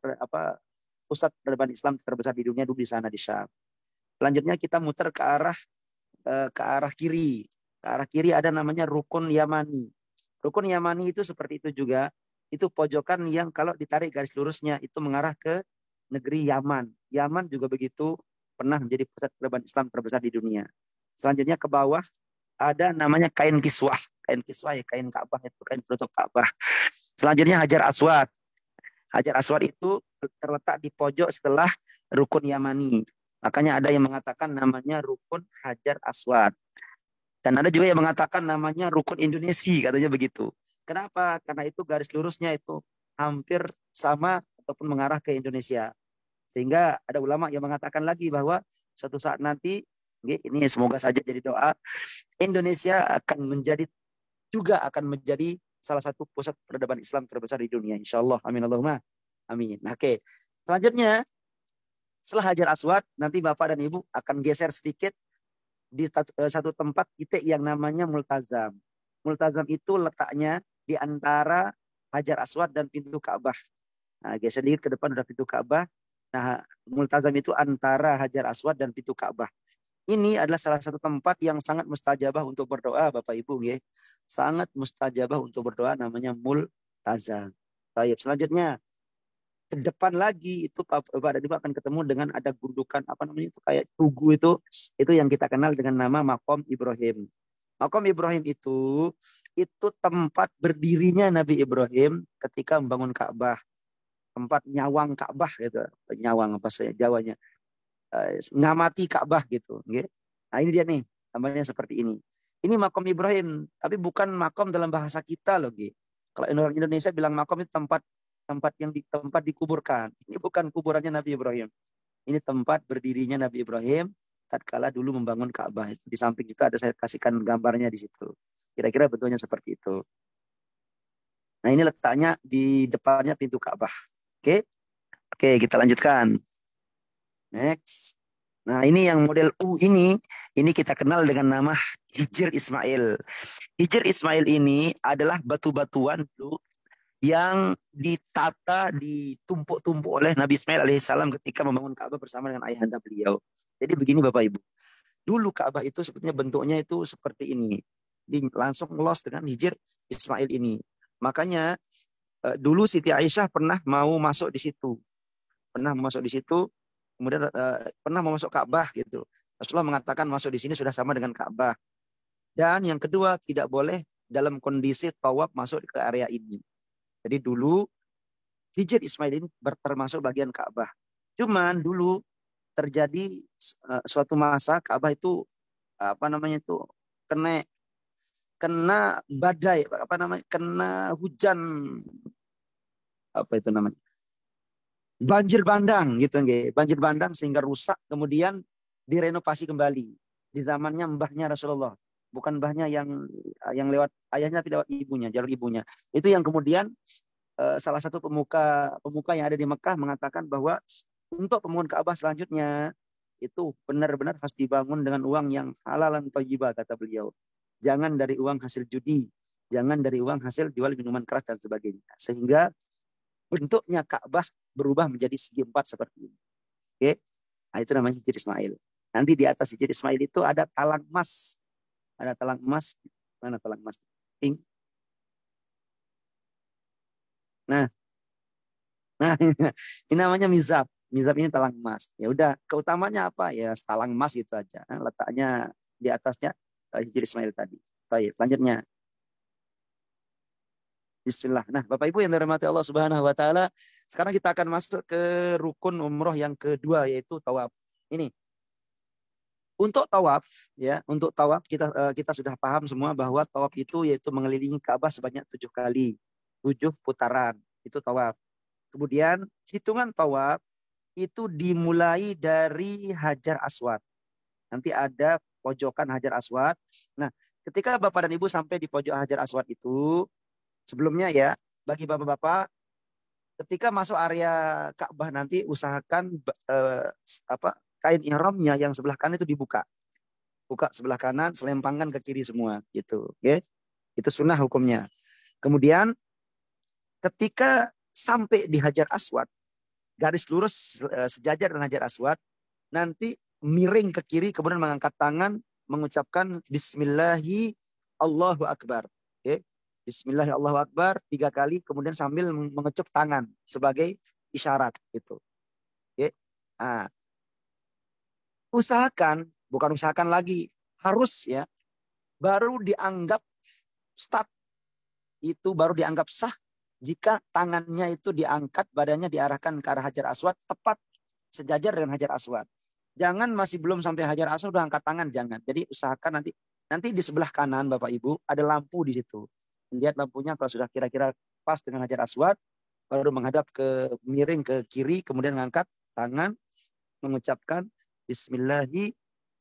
S1: pusat peradaban Islam terbesar di dunia dulu di sana di Syam. Selanjutnya kita muter ke arah kiri. Ke arah kiri ada namanya Rukun Yamani. Rukun Yamani itu seperti itu juga. Itu pojokan yang kalau ditarik garis lurusnya itu mengarah ke negeri Yaman. Yaman juga begitu pernah menjadi pusat peradaban Islam terbesar di dunia. Selanjutnya ke bawah ada namanya kain kiswah. Kain kiswah ya kain Ka'bah itu kain penutup Ka'bah. Selanjutnya Hajar Aswad. Hajar Aswad itu terletak di pojok setelah Rukun Yamani. Makanya ada yang mengatakan namanya Rukun Hajar Aswad. Dan ada juga yang mengatakan namanya Rukun Indonesia, katanya begitu. Kenapa? Karena itu garis lurusnya itu hampir sama ataupun mengarah ke Indonesia. Sehingga ada ulama yang mengatakan lagi bahwa suatu saat nanti Ini semoga saja jadi doa. Indonesia akan menjadi salah satu pusat peradaban Islam terbesar di dunia. Insya Allah. Amin Allahumma. Amin. Oke. Selanjutnya, setelah Hajar Aswad, nanti Bapak dan Ibu akan geser sedikit di satu tempat titik yang namanya Multazam. Multazam itu letaknya di antara Hajar Aswad dan pintu Ka'bah. Nah, geser sedikit ke depan udah pintu Ka'bah. Nah, Multazam itu antara Hajar Aswad dan pintu Ka'bah. Ini adalah salah satu tempat yang sangat mustajabah untuk berdoa, Bapak Ibu. Ya. Sangat mustajabah untuk berdoa, namanya Multazam. Baik, selanjutnya ke depan lagi itu Bapak dan Ibu akan ketemu dengan ada gundukan itu kayak tugu itu yang kita kenal dengan nama Maqam Ibrahim. Maqam Ibrahim itu tempat berdirinya Nabi Ibrahim ketika membangun Ka'bah. Tempat nyawang Ka'bah gitu. Nyawang apa saya Jawanya. Ngamati Ka'bah gitu. Nah ini dia nih, gambarnya seperti ini. Ini Maqam Ibrahim, tapi bukan makom dalam bahasa kita loh. Kalau orang Indonesia bilang makom itu tempat dikuburkan. Ini bukan kuburannya Nabi Ibrahim. Ini tempat berdirinya Nabi Ibrahim tatkala dulu membangun Ka'bah. Di samping itu ada saya kasihkan gambarnya di situ. Kira-kira bentuknya seperti itu. Nah ini letaknya di depannya pintu Ka'bah. Oke, kita lanjutkan. Next. Nah ini yang model U ini kita kenal dengan nama Hijr Ismail. Hijr Ismail ini adalah batu-batuan yang ditata, ditumpuk-tumpuk oleh Nabi Ismail alaihissalam ketika membangun Ka'bah bersama dengan ayahanda beliau. Jadi begini Bapak Ibu. Dulu Ka'bah itu sebetulnya bentuknya itu seperti ini. Langsung los dengan Hijr Ismail ini. Makanya dulu Siti Aisyah pernah mau masuk di situ. Kemudian pernah mau masuk Ka'bah gitu. Rasulullah mengatakan masuk di sini sudah sama dengan Ka'bah. Dan yang kedua, tidak boleh dalam kondisi tawaf masuk ke area ini. Jadi dulu Hijr Ismail ini termasuk bagian Ka'bah. Cuman dulu terjadi suatu masa Ka'bah itu kena badai, kena hujan banjir bandang gitu nggih. Banjir bandang sehingga rusak, kemudian direnovasi kembali di zamannya mbahnya Rasulullah. Bukan mbahnya yang lewat ayahnya, tapi lewat ibunya, jalur ibunya. Itu yang kemudian salah satu pemuka yang ada di Mekah mengatakan bahwa untuk pembangunan Ka'bah selanjutnya itu benar-benar harus dibangun dengan uang yang halalan thayyibah, kata beliau. Jangan dari uang hasil judi, jangan dari uang hasil jual minuman keras dan sebagainya. Sehingga bentuknya Ka'bah berubah menjadi segi empat seperti ini. Oke. Nah, itu namanya Hijr Ismail. Nanti di atas Hijr Ismail itu ada talang emas. Ada talang emas. Mana talang emas? Pink. Nah, ini namanya mizab. Mizab ini talang emas. Ya udah, keutamanya apa? Ya talang emas itu aja. Letaknya di atasnya Hijr Ismail tadi. Baik, lanjutnya. Bismillah. Nah, Bapak Ibu yang dirahmati Allah Subhanahu wa taala, sekarang kita akan masuk ke rukun umroh yang kedua, yaitu tawaf. Ini. Untuk tawaf kita sudah paham semua bahwa tawaf itu yaitu mengelilingi Ka'bah sebanyak 7 kali. 7 putaran. Itu tawaf. Kemudian hitungan tawaf itu dimulai dari Hajar Aswad. Nanti ada pojokan Hajar Aswad. Nah, ketika Bapak dan Ibu sampai di pojok Hajar Aswad itu, sebelumnya ya, bagi bapak-bapak, ketika masuk area Ka'bah nanti usahakan kain ihramnya yang sebelah kanan itu dibuka. Buka sebelah kanan, selempangkan ke kiri semua gitu, okay? Itu sunnah hukumnya. Kemudian ketika sampai di Hajar Aswad, garis lurus sejajar dengan Hajar Aswad, nanti miring ke kiri, kemudian mengangkat tangan, mengucapkan Bismillahi Allahu Akbar. Okay? Bismillah Allahu Akbar 3 kali, kemudian sambil mengecup tangan sebagai isyarat gitu. Oke. Nah, bukan usahakan lagi, harus ya, baru dianggap start, itu baru dianggap sah jika tangannya itu diangkat, badannya diarahkan ke arah Hajar Aswad tepat sejajar dengan Hajar Aswad. Jangan masih belum sampai Hajar Aswad udah angkat tangan, jangan. Jadi usahakan nanti di sebelah kanan Bapak Ibu ada lampu di situ. Lihat lampunya, kalau sudah kira-kira pas dengan Hajar Aswad, baru menghadap miring ke kiri, kemudian mengangkat tangan, mengucapkan Bismillahi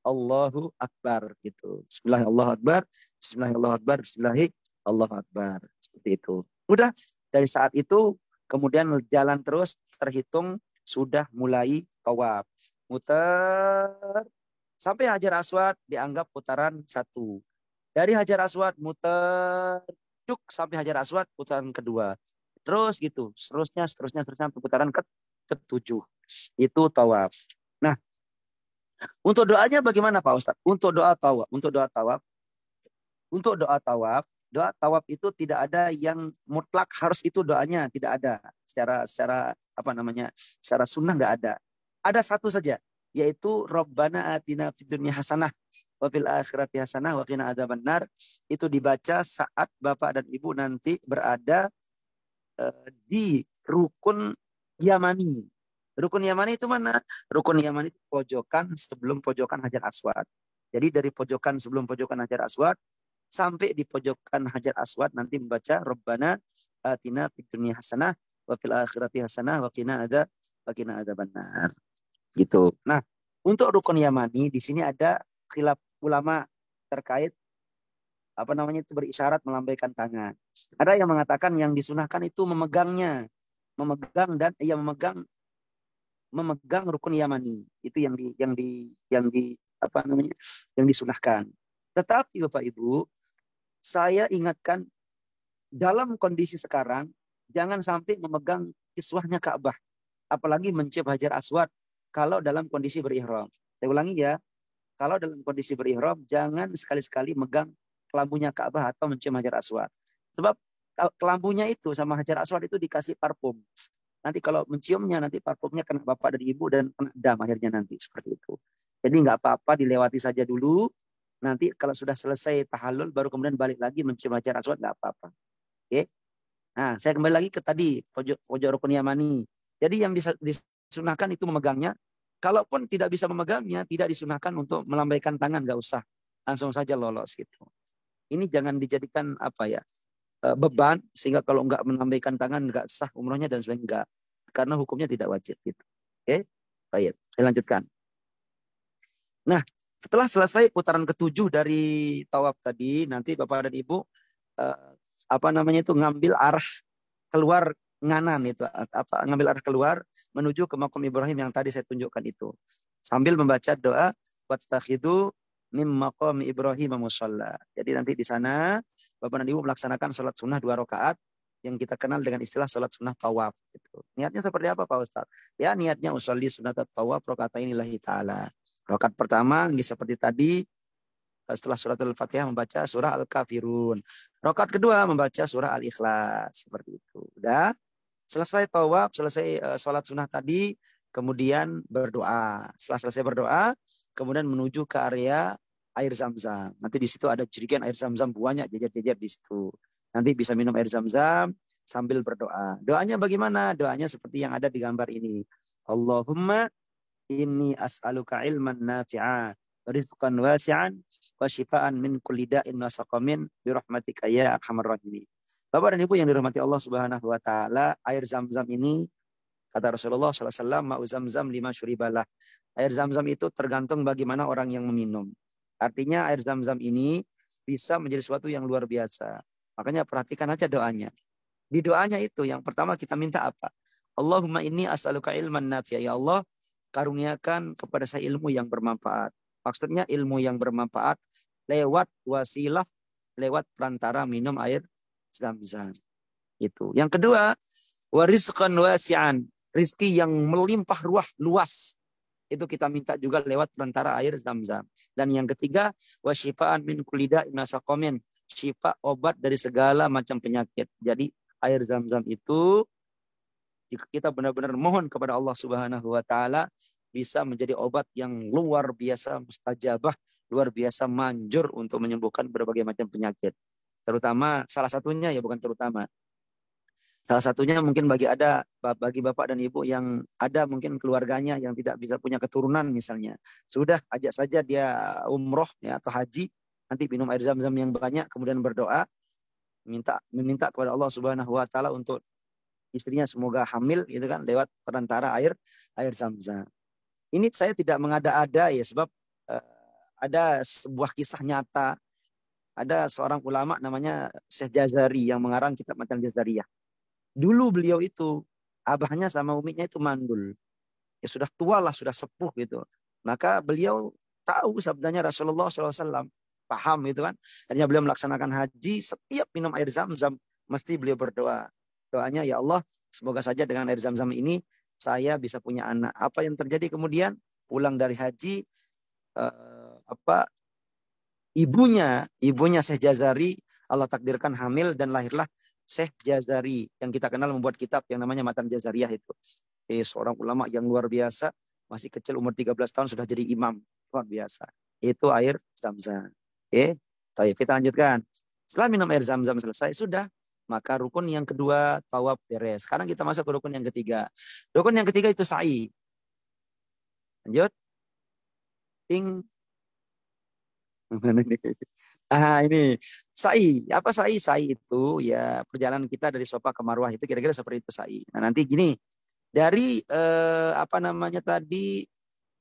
S1: Allahu Akbar gitu. Bismillah Allahu Akbar, Bismillah Allahu Akbar, Bismillah Allahu Akbar. Seperti itu. Udah dari saat itu kemudian jalan terus terhitung sudah mulai tawaf. Muter sampai Hajar Aswad dianggap putaran 1. Dari Hajar Aswad muter duk sampai Hajar Aswad putaran kedua. Terus gitu, seterusnya putaran ke-7. Itu tawaf. Nah, untuk doanya bagaimana Pak Ustadz? Untuk doa tawaf itu tidak ada yang mutlak harus itu doanya, tidak ada. Secara secara sunnah nggak ada. Ada satu saja, yaitu Rabbana atina fid dunya hasanah wa fil akhirati hasanah wa qina adzabannar. Itu dibaca saat Bapak dan Ibu nanti berada di rukun Yamani. Rukun Yamani itu mana? Rukun Yamani itu pojokan sebelum pojokan Hajar Aswad. Jadi dari pojokan sebelum pojokan Hajar Aswad sampai di pojokan Hajar Aswad nanti membaca Rabbana atina fid dunya hasanah wa fil akhirati hasanah wa qina adzabannar. Gitu. Nah, untuk rukun Yamani di sini ada khilaf ulama terkait itu berisyarat melambaikan tangan. Ada yang mengatakan yang disunahkan itu memegang rukun Yamani. Itu yang disunahkan. Tetapi Bapak Ibu, saya ingatkan dalam kondisi sekarang jangan sampai memegang kiswahnya Ka'bah, apalagi mencium Hajar Aswad kalau dalam kondisi berihram. Saya ulangi ya, kalau dalam kondisi berihram jangan sekali-sekali megang kelambunya Ka'bah atau mencium Hajar Aswad. Sebab kelambunya itu sama Hajar Aswad itu dikasih parfum. Nanti kalau menciumnya nanti parfumnya kena Bapak dan Ibu dan kena dam akhirnya nanti seperti itu. Jadi nggak apa-apa, dilewati saja dulu. Nanti kalau sudah selesai tahallul baru kemudian balik lagi mencium Hajar Aswad, nggak apa-apa. Oke. Nah, saya kembali lagi ke tadi pojok rukun Yamani. Jadi yang disunahkan itu memegangnya. Kalaupun tidak bisa memegangnya, tidak disunahkan untuk melambaikan tangan, nggak usah. Langsung saja lolos gitu. Ini jangan dijadikan beban sehingga kalau nggak melambaikan tangan nggak sah umrohnya dan sebagainya, enggak. Karena hukumnya tidak wajib gitu. Oke. Baik, saya lanjutkan. Nah, setelah selesai putaran ke-7 dari tawaf tadi, nanti Bapak dan Ibu ngambil arah keluar nganan itu, ngambil arah keluar menuju ke Maqam Ibrahim yang tadi saya tunjukkan itu. Sambil membaca doa wattakhidu mim maqam Ibrahim musalla. Jadi nanti di sana Bapak dan Ibu melaksanakan sholat sunnah 2 rakaat yang kita kenal dengan istilah sholat sunnah tawaf. Gitu. Niatnya seperti apa Pak Ustaz? Ya niatnya usolli sunat tawaf rakaatain lillahi ta'ala. Rakaat pertama seperti tadi setelah surat Al-Fatihah membaca surah Al-Kafirun. Rakaat kedua membaca surah Al-Ikhlas. Seperti itu. Udah selesai tawaf, selesai sholat sunnah tadi, kemudian berdoa. Setelah selesai berdoa, kemudian menuju ke area air Zam-Zam. Nanti di situ ada jerigen air Zam-Zam banyak jejer-jejer di situ. Nanti bisa minum air Zam-Zam sambil berdoa. Doanya bagaimana? Doanya seperti yang ada di gambar ini. Allahumma inni as'aluka ilman nafi'a wa rizqan wasi'an wa shifaan min kulli da'in wa saqamin bi rahmatika ya arhamar rahimin. Bapak dan Ibu yang dirahmati Allah Subhanahu wa taala, air Zam-Zam ini kata Rasulullah SAW, ma'u Zam-Zam lima syuribalah. Air Zam-Zam itu tergantung bagaimana orang yang meminum. Artinya air Zam-Zam ini bisa menjadi sesuatu yang luar biasa. Makanya perhatikan aja doanya. Di doanya itu yang pertama kita minta apa? Allahumma inni as'aluka ilman nafi'a. Ya Allah, karuniakan kepada saya ilmu yang bermanfaat. Maksudnya ilmu yang bermanfaat lewat wasilah, lewat perantara minum air Zam-Zam. Itu. Yang kedua, wa rizqan wasi'an. Rizki yang melimpah luas. Itu kita minta juga lewat perantara air Zam-Zam. Dan yang ketiga, wa syifaan min kulli da'in wa saqamin. Syifa, obat dari segala macam penyakit. Jadi air Zam-Zam itu jika kita benar-benar mohon kepada Allah Subhanahu wa taala bisa menjadi obat yang luar biasa mustajabah, luar biasa manjur untuk menyembuhkan berbagai macam penyakit. Terutama salah satunya salah satunya mungkin bagi Bapak dan Ibu yang ada mungkin keluarganya yang tidak bisa punya keturunan misalnya. Sudah ajak saja dia umroh ya atau haji, nanti minum air Zam-Zam yang banyak kemudian berdoa meminta kepada Allah Subhanahu wa taala untuk istrinya semoga hamil gitu kan lewat perantara air Zam-Zam. Ini saya tidak mengada-ada ya sebab ada sebuah kisah nyata. Ada seorang ulama namanya Syekh Jazari yang mengarang kitab Matan Jazariyah. Dulu beliau itu, abahnya sama uminya itu mandul. Ya sudah tua lah, sudah sepuh gitu. Maka beliau tahu sabdanya Rasulullah SAW. Paham itu kan. Akhirnya beliau melaksanakan haji, setiap minum air zam-zam, mesti beliau berdoa. Doanya, ya Allah, semoga saja dengan air zam-zam ini, saya bisa punya anak. Apa yang terjadi kemudian? Pulang dari haji, ibunya Syekh Jazari, Allah takdirkan hamil dan lahirlah Syekh Jazari yang kita kenal membuat kitab yang namanya Matan Jazariyah itu. Seorang ulama yang luar biasa, masih kecil umur 13 tahun sudah jadi imam, luar biasa. Itu air zam-zam. Kita lanjutkan. Setelah minum air zam-zam selesai, sudah. Maka rukun yang kedua, tawaf beres. Sekarang kita masuk ke rukun yang ketiga. Rukun yang ketiga itu sa'i. Lanjut. Ting. Ini sa'i. Apa sa'i? Sa'i itu ya perjalanan kita dari Safa ke Marwah itu kira-kira seperti itu sa'i. Nah, nanti gini, dari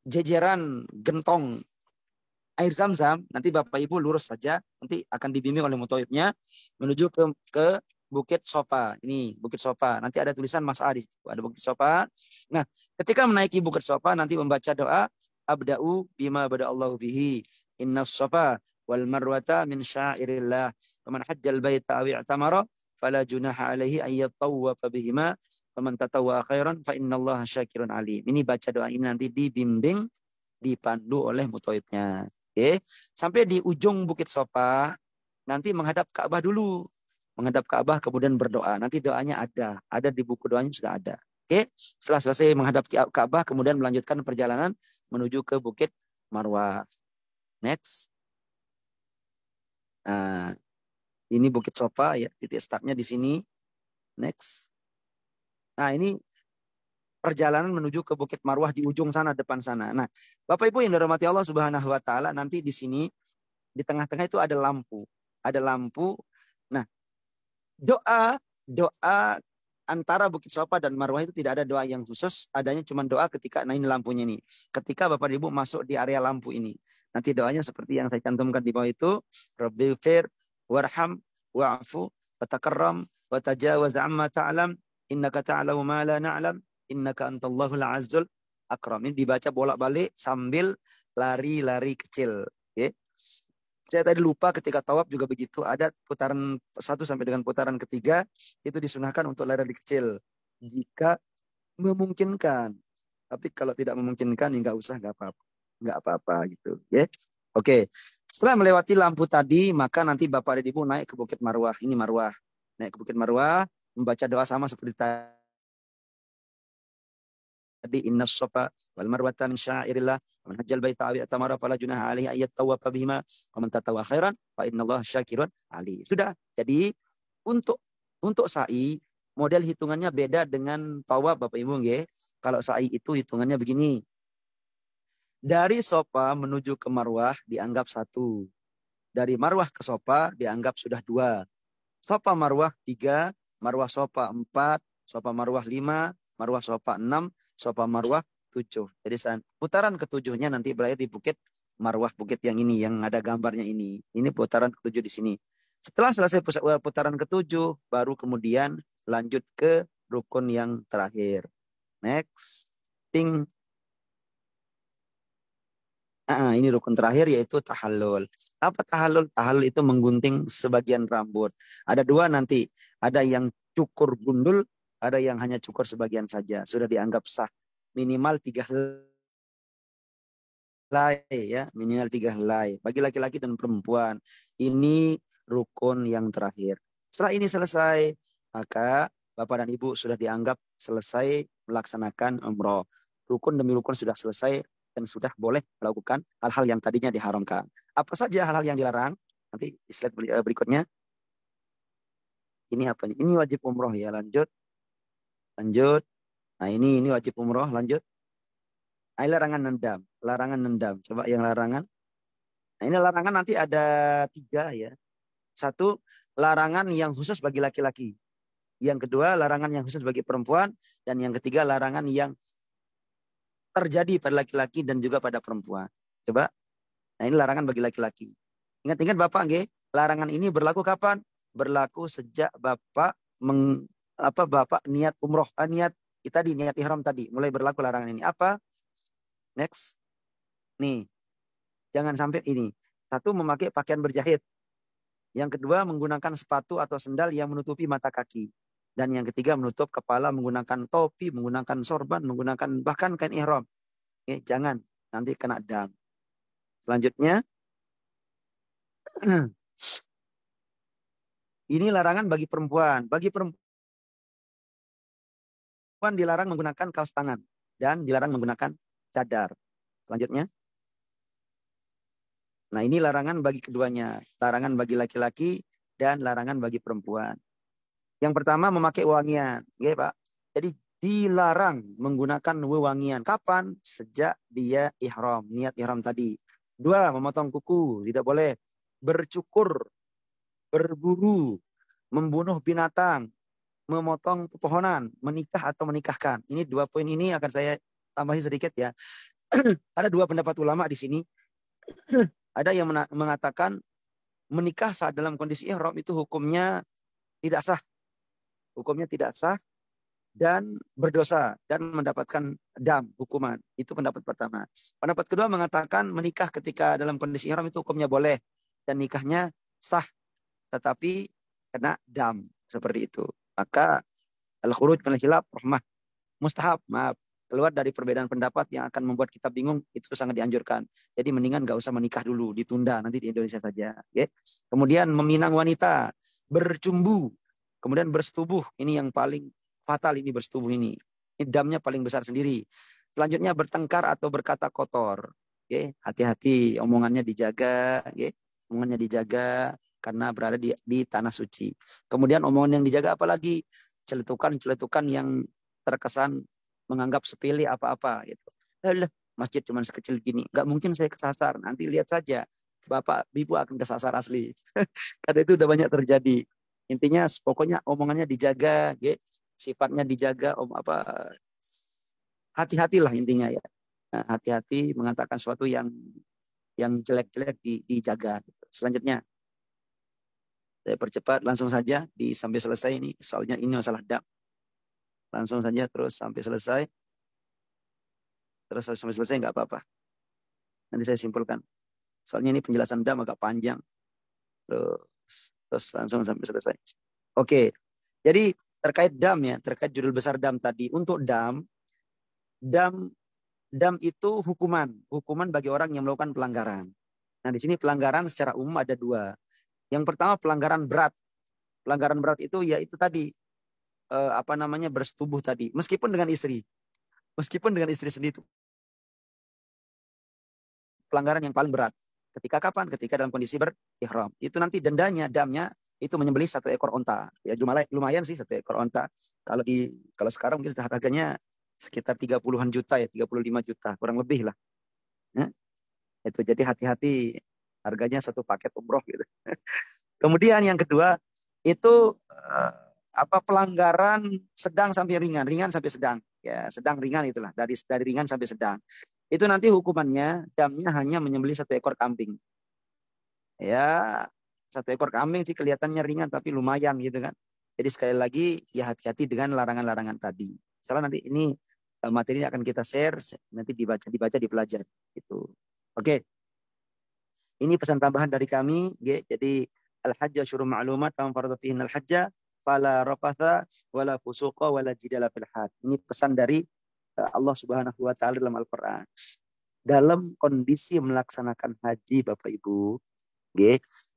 S1: jejeran gentong air zam-zam, nanti Bapak Ibu lurus saja, nanti akan dibimbing oleh muthaifnya menuju ke Bukit Safa. Ini Bukit Safa. Nanti ada tulisan Mas'a di situ. Ada Bukit Safa. Nah, ketika menaiki Bukit Safa nanti membaca doa abda'u bima bada'allahu bihi. Innas Safa wal Marwata min syairillah. Faman hajjal baita aw i'tamara fala junaha alaihi ay yatawwafa bihima. Faman tatawwa khairan fa innallaha syakirun alim. Ini baca doa ini nanti dibimbing, dipandu oleh muthaifnya. Oke. Sampai di ujung Bukit Safa nanti menghadap Ka'bah dulu. Menghadap Ka'bah kemudian berdoa. Nanti doanya ada di buku doanya sudah ada. Oke. Setelah selesai menghadap Ka'bah kemudian melanjutkan perjalanan menuju ke Bukit Marwah. Next. Nah, ini Bukit Safa ya, titik startnya di sini. Next. Nah, ini perjalanan menuju ke Bukit Marwah di ujung sana, depan sana. Nah, Bapak Ibu yang dirahmati Allah Subhanahu wa taala, nanti di sini di tengah-tengah itu ada lampu. Ada lampu. Nah, doa antara Bukit Safa dan Marwah itu tidak ada doa yang khusus, adanya cuma doa ketika ini lampunya ini. Ketika Bapak Ibu masuk di area lampu ini. Nanti doanya seperti yang saya cantumkan di bawah itu, Rabbighfir warham wa'fu watakarram watajawaz amma ta'lam innaka ta'lamu ma la na'lam innaka antallahul azzul akram. Ini dibaca bolak-balik sambil lari-lari kecil. Okay. Saya tadi lupa ketika tawaf juga begitu. Ada putaran 1 sampai dengan putaran ketiga. Itu disunahkan untuk lari kecil. Jika memungkinkan. Tapi kalau tidak memungkinkan, ya nggak usah, nggak apa-apa. Nggak apa-apa gitu. Ya. Oke. Setelah melewati lampu tadi, maka nanti Bapak dan Ibu naik ke Bukit Marwah. Ini Marwah. Naik ke Bukit Marwah. Membaca doa sama seperti tadi. Innas Safa wal Marwata min syairillah. Man hajjal baita aw i'tamara fala junaha alaihi ay yatawwafa bihima wa man tatawwa khairan fa innallaha syakirun alim. Sudah. Jadi untuk sa'i model hitungannya beda dengan tawaf Bapak Ibu nggih. Kalau sa'i itu hitungannya begini. Dari Safa menuju ke Marwah dianggap 1. Dari Marwah ke Safa dianggap sudah 2. Safa Marwah 3, Marwah Safa 4, Safa Marwah 5, Marwah Safa 6, Safa Marwah 7. Jadi putaran ke-7-nya nanti berada di Bukit Marwah, bukit yang ini, yang ada gambarnya ini. Ini putaran ke-7 di sini. Setelah selesai putaran ke-7, baru kemudian lanjut ke rukun yang terakhir. Next. Ting. Ini rukun terakhir yaitu tahallul. Apa tahallul? Tahallul itu menggunting sebagian rambut. Ada 2 nanti. Ada yang cukur gundul, ada yang hanya cukur sebagian saja. Sudah dianggap sah. Minimal 3 helai ya, minimal 3 helai. Bagi laki-laki dan perempuan. Ini rukun yang terakhir. Setelah ini selesai, maka Bapak dan Ibu sudah dianggap selesai melaksanakan umroh. Rukun demi rukun sudah selesai dan sudah boleh melakukan hal-hal yang tadinya diharamkan. Apa saja hal-hal yang dilarang? Nanti di slide berikutnya. Ini apa nih? Ini wajib umroh ya. Lanjut. Nah ini wajib umroh. Lanjut. Ini larangan nendam. Larangan nendam. Coba yang larangan. Nah ini larangan nanti ada 3 ya. 1, larangan yang khusus bagi laki-laki. Yang kedua, larangan yang khusus bagi perempuan. Dan yang ketiga, larangan yang terjadi pada laki-laki dan juga pada perempuan. Coba. Nah, ini larangan bagi laki-laki. Ingat-ingat Bapak nggih, larangan ini berlaku kapan? Berlaku sejak Bapak Bapak niat umroh, niat ihram tadi, mulai berlaku larangan ini. Apa? Next. Nih. Jangan sampai ini. Satu, memakai pakaian berjahit. Yang kedua, menggunakan sepatu atau sendal yang menutupi mata kaki. Dan yang ketiga, menutup kepala menggunakan topi, menggunakan sorban, menggunakan bahkan kain ihram. Oke, jangan. Nanti kena dam. Selanjutnya, ini larangan bagi perempuan. Bagi perempuan dilarang menggunakan kaos tangan dan dilarang menggunakan cadar. Selanjutnya, nah ini larangan bagi keduanya. Larangan bagi laki-laki dan larangan bagi perempuan. Yang pertama, memakai wewangian. Oke, Pak. Jadi dilarang menggunakan wewangian. Kapan? Sejak dia ihram, niat ihram tadi. Dua, memotong kuku. Tidak boleh. Bercukur, berburu, membunuh binatang, memotong pepohonan, menikah atau menikahkan. Ini 2 poin ini akan saya tambahin sedikit ya. Ada 2 pendapat ulama di sini. Ada yang mengatakan menikah saat dalam kondisi ihram itu hukumnya tidak sah. Hukumnya tidak sah dan berdosa dan mendapatkan dam, hukuman. Itu pendapat pertama. Pendapat kedua mengatakan menikah ketika dalam kondisi ihram itu hukumnya boleh dan nikahnya sah, tetapi kena dam, seperti itu. Maka al-khuruj minal khilaf rahmah, mustahab, maaf, keluar dari perbedaan pendapat yang akan membuat kita bingung, itu sangat dianjurkan. Jadi mendingan gak usah menikah dulu, ditunda nanti di Indonesia saja. Okay? Kemudian meminang wanita, bercumbu, kemudian bersetubuh, ini yang paling fatal, ini bersetubuh ini damnya paling besar sendiri. Selanjutnya bertengkar atau berkata kotor. Okay? Hati-hati, omongannya dijaga, okay? Omongannya dijaga karena berada di tanah suci. Kemudian omongan yang dijaga apalagi celetukan yang terkesan menganggap sepele apa-apa gitu. Masjid cuma sekecil gini, nggak mungkin saya kesasar. Nanti lihat saja, Bapak Ibu akan kesasar asli. Karena itu udah banyak terjadi. Intinya pokoknya omongannya dijaga, gitu. Sifatnya dijaga, hati-hatilah intinya ya. Nah, hati-hati mengatakan sesuatu yang jelek-jelek dijaga. Gitu. Selanjutnya, saya percepat langsung saja sampai selesai ini. Soalnya ini masalah dam. Langsung saja terus sampai selesai. Terus sampai selesai nggak apa-apa. Nanti saya simpulkan. Soalnya ini penjelasan dam agak panjang. Terus langsung sampai selesai. Oke. Jadi terkait dam ya, terkait judul besar dam tadi. Untuk dam itu hukuman bagi orang yang melakukan pelanggaran. Nah, di sini pelanggaran secara umum ada 2. Yang pertama pelanggaran berat. Pelanggaran berat itu ya itu tadi bersetubuh tadi, meskipun dengan istri sendiri itu pelanggaran yang paling berat. Ketika kapan? Ketika dalam kondisi berihram. Itu nanti damnya itu menyembelih 1 ekor onta. Ya lumayan sih 1 ekor onta. Kalau sekarang mungkin harganya sekitar 30-an juta ya, 35 juta kurang lebih lah. Ya? Itu jadi hati-hati, harganya 1 paket umroh gitu. Kemudian yang kedua itu pelanggaran sedang sampai ringan sampai sedang. Ya, sedang ringan itulah, dari ringan sampai sedang. Itu nanti hukumannya damnya hanya menyembelih 1 ekor kambing. Ya, 1 ekor kambing sih kelihatannya ringan tapi lumayan gitu kan. Jadi sekali lagi ya hati-hati dengan larangan-larangan tadi. Soalnya nanti ini materinya akan kita share, nanti dibaca dipelajari gitu. Oke. Ini pesan tambahan dari kami, jadi al-hajj syurul ma'lumat fa man farada fihi al-hajj fala rafatha wala fusuqa wala jidala fil hajj. Ini pesan dari Allah Subhanahu wa taala dalam Al-Qur'an. Dalam kondisi melaksanakan haji Bapak Ibu,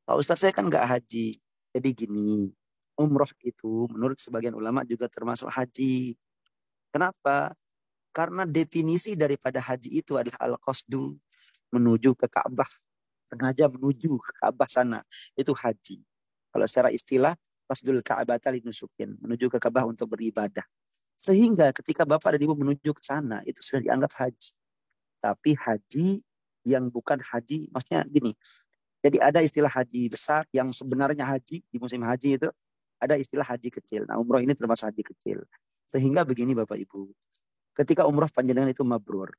S1: Pak Ustaz saya kan enggak haji. Jadi gini, umroh itu menurut sebagian ulama juga termasuk haji. Kenapa? Karena definisi daripada haji itu adalah al-qasdu, menuju ke Ka'bah. Sengaja menuju ke Ka'bah sana, itu haji. Kalau secara istilah qasdul Ka'bata linusukin, menuju ke Ka'bah untuk beribadah. Sehingga ketika Bapak dan Ibu menuju ke sana itu sudah dianggap haji. Tapi haji yang bukan haji, maksudnya gini. Jadi ada istilah haji besar yang sebenarnya haji di musim haji itu, ada istilah haji kecil. Nah, umroh ini termasuk haji kecil. Sehingga begini Bapak Ibu, ketika umroh panjenengan itu mabrur,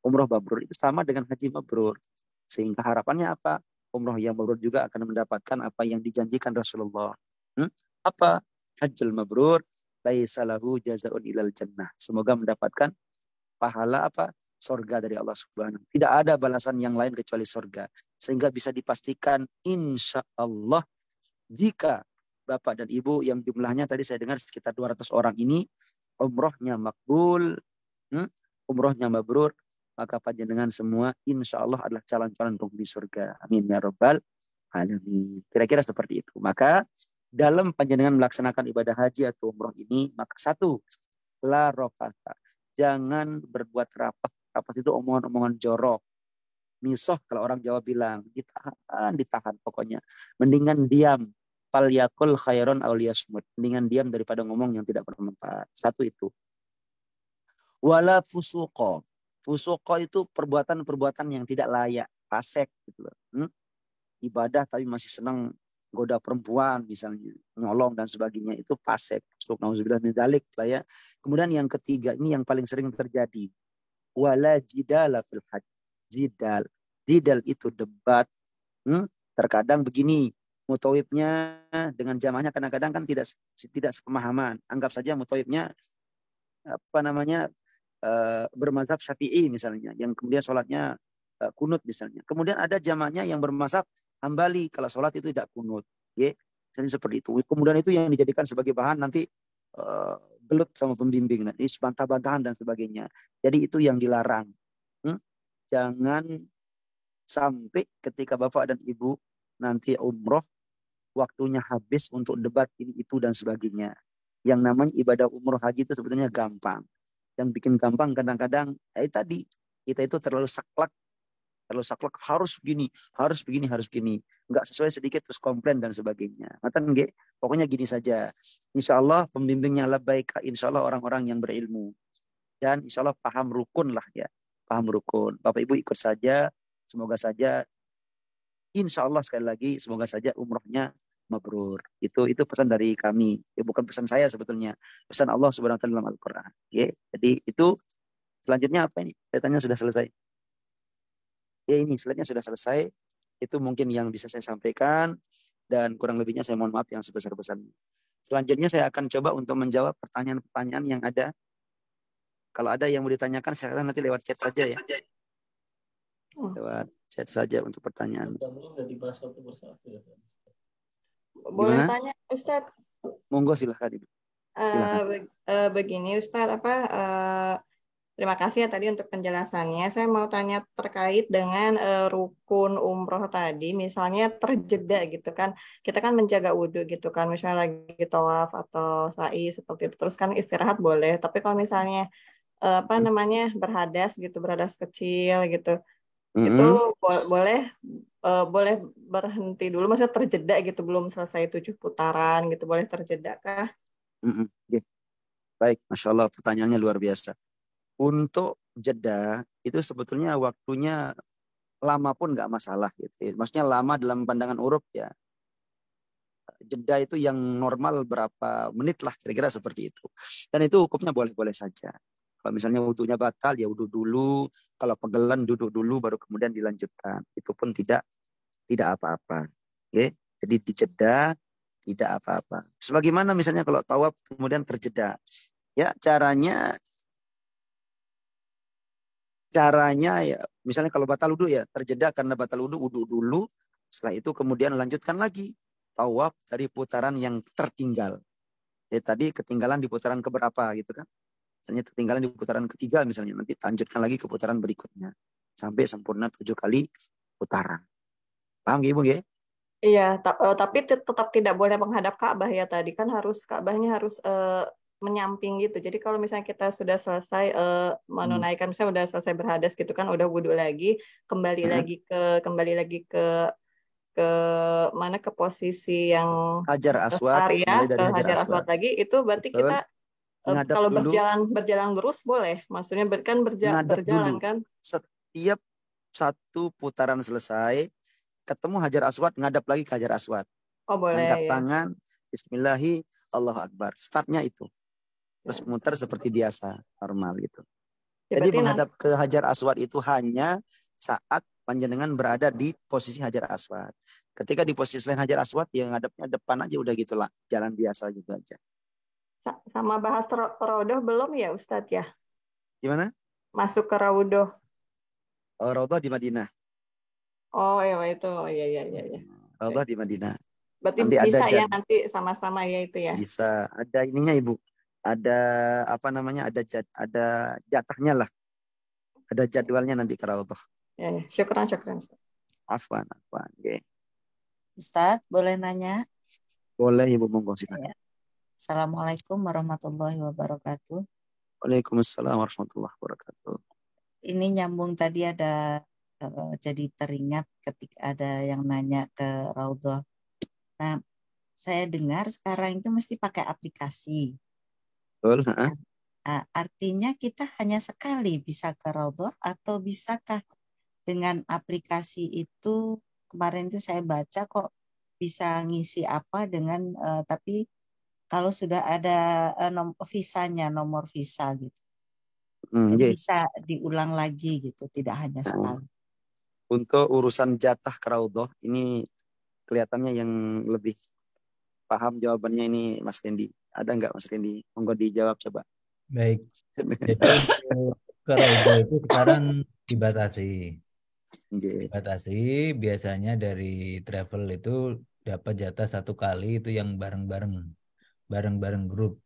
S1: umroh mabrur itu sama dengan haji mabrur. Sehingga harapannya apa? Umroh yang mabrur juga akan mendapatkan apa yang dijanjikan Rasulullah. Apa? Hajjul mabrur laisa lahu jazaa'un ilal jannah. Semoga mendapatkan pahala apa? Sorga dari Allah Subhanahu. Tidak ada balasan yang lain kecuali sorga. Sehingga bisa dipastikan insya Allah jika Bapak dan Ibu yang jumlahnya tadi saya dengar sekitar 200 orang ini umrohnya makbul, umrohnya mabrur, maka panjenengan semua insya Allah adalah calon-calon penghuni surga. Amin ya rabbal alamin. Kira-kira seperti itu. Maka dalam panjenengan melaksanakan ibadah haji atau umroh ini, maka satu, la rofata. Jangan berbuat rapat. Rapat itu omongan-omongan jorok. Misoh kalau orang Jawa bilang. Ditahan pokoknya. Mendingan diam. Fal yakul khairon aw liyasmut. Mendingan diam daripada ngomong yang tidak bermanfaat. Satu itu. Wala fusuqo. Fusuqo itu perbuatan-perbuatan yang tidak layak. Fasek gitu loh. Ibadah tapi masih senang goda perempuan misalnya, nyolong dan sebagainya, itu fasik. Nauzubillah min dzalik lah ya. Kemudian yang ketiga ini yang paling sering terjadi. Wala jidala fil hajj. Jidal itu debat. Terkadang begini, mutawibnya dengan jamaahnya kadang-kadang kan tidak sepemahaman. Anggap saja mutawibnya bermazhab Syafi'i misalnya, yang kemudian sholatnya kunut misalnya. Kemudian ada jamaahnya yang bermazhab Hambali, kalau sholat itu tidak kunut. Jadi seperti itu. Kemudian itu yang dijadikan sebagai bahan nanti gelut sama pembimbing. Ini bantah-bantahan dan sebagainya. Jadi itu yang dilarang. Jangan sampai ketika Bapak dan Ibu nanti umroh, waktunya habis untuk debat ini, itu, dan sebagainya. Yang namanya ibadah umroh haji itu sebetulnya gampang. Yang bikin gampang kadang-kadang, tadi, kita itu terlalu saklek, harus begini. Nggak sesuai sedikit terus komplain dan sebagainya. Pokoknya gini saja. Insya Allah pembimbingnya labbaik, insya Allah orang-orang yang berilmu. Dan insya Allah paham rukun lah ya. Paham rukun. Bapak Ibu ikut saja. Semoga saja, insya Allah sekali lagi, semoga saja umrohnya mabrur. Itu pesan dari kami. Bukan pesan saya sebetulnya. Pesan Allah Subhanahu wa taala dalam Al-Quran. Jadi itu selanjutnya apa ini? Saya tanya sudah selesai. Ini slide-nya sudah selesai. Itu mungkin yang bisa saya sampaikan. Dan kurang lebihnya saya mohon maaf yang sebesar-besarnya. Selanjutnya saya akan coba untuk menjawab pertanyaan-pertanyaan yang ada. Kalau ada yang mau ditanyakan, saya nanti lewat chat saja ya. Lewat chat saja untuk pertanyaan.
S2: Boleh tanya Ustadz?
S1: Monggo silahkan.
S2: Begini Ustadz, terima kasih ya tadi untuk penjelasannya. Saya mau tanya terkait dengan rukun umroh tadi. Misalnya terjeda gitu kan. Kita kan menjaga wudhu gitu kan. Misalnya lagi tawaf atau sa'i seperti itu. Terus kan istirahat boleh. Tapi kalau misalnya berhadas gitu, berhadas kecil gitu. Itu boleh berhenti dulu. Maksudnya terjeda gitu. Belum selesai 7 putaran gitu. Boleh terjeda kah?
S1: Baik, Masya Allah pertanyaannya luar biasa. Untuk jeda itu sebetulnya waktunya lama pun nggak masalah gitu. Maksudnya lama dalam pandangan uruf ya. Jeda itu yang normal berapa menit lah kira-kira seperti itu. Dan itu hukumnya boleh-boleh saja. Kalau misalnya wudunya batal ya wudu dulu. Kalau pegelan duduk dulu baru kemudian dilanjutkan. Itu pun tidak apa-apa. Jadi dijeda tidak apa-apa. Sebagaimana misalnya kalau tawaf kemudian terjeda. Ya caranya ya misalnya kalau batal wudu ya terjeda karena batal wudu dulu, setelah itu kemudian lanjutkan lagi tawaf dari putaran yang tertinggal. Jadi tadi ketinggalan di putaran keberapa gitu kan, misalnya ketinggalan di putaran ketiga misalnya, nanti lanjutkan lagi ke putaran berikutnya sampai sempurna 7 kali putaran. Paham gak Ibu ya?
S2: Iya, tapi tetap tidak boleh menghadap Ka'bah ya, tadi kan Ka'bahnya harus menyamping gitu. Jadi kalau misalnya kita sudah selesai menunaikan, misalnya udah selesai berhadas gitu kan, udah wudhu lagi, kembali lagi ke mana, ke posisi yang
S1: Hajar Aswad,
S2: ya, ke Hajar Aswad lagi, itu berarti kita kalau berjalan lurus boleh, maksudnya kan berjalan kan.
S1: Setiap satu putaran selesai, ketemu Hajar Aswad, ngadap lagi ke Hajar Aswad.
S2: Oh boleh.
S1: Angkat tangan, Bismillahi, Allahu Akbar. Startnya itu. Terus muter seperti biasa, normal gitu. Jadi menghadap ke Hajar Aswad itu hanya saat panjenengan berada di posisi Hajar Aswad. Ketika di posisi selain Hajar Aswad, yang ngadepnya depan aja udah gitulah, jalan biasa gitu aja.
S2: Sama bahas Raudhah belum ya Ustadz ya?
S1: Gimana?
S2: Masuk ke Raudhah.
S1: Oh, Raudhah di Madinah.
S2: Oh ya itu, iya.
S1: Raudhah di Madinah.
S2: Berarti
S1: Nanti
S2: bisa
S1: ada
S2: ya nanti sama-sama ya itu ya?
S1: Bisa, ada ininya Ibu. Ada apa namanya? Ada jatahnya lah. Ada jadwalnya nanti ke Raudhah.
S2: Ya. Syukran.
S1: Afwan. Okay.
S7: Ustadz, boleh nanya?
S1: Boleh Ibu, monggo silakan.
S7: Ya. Assalamualaikum warahmatullahi wabarakatuh.
S1: Waalaikumsalam warahmatullahi wabarakatuh.
S7: Ini nyambung tadi ada jadi teringat ketika ada yang nanya ke Raudhah. Nah, saya dengar sekarang itu mesti pakai aplikasi.
S1: Betul.
S7: Nah, artinya kita hanya sekali bisa ke Raudhah atau bisakah dengan aplikasi itu? Kemarin itu saya baca kok bisa ngisi apa dengan tapi kalau sudah ada visanya, nomor visa gitu. Bisa diulang lagi gitu, tidak hanya sekali.
S1: Untuk urusan jatah ke Raudhah ini kelihatannya yang lebih paham jawabannya ini Mas Rendi. Ada nggak Mas Rendi? Monggo dijawab coba.
S8: Baik. Jadi ke Raudhah itu sekarang dibatasi. Dibatasi, biasanya dari travel itu dapat jatah 1 kali itu yang bareng grup.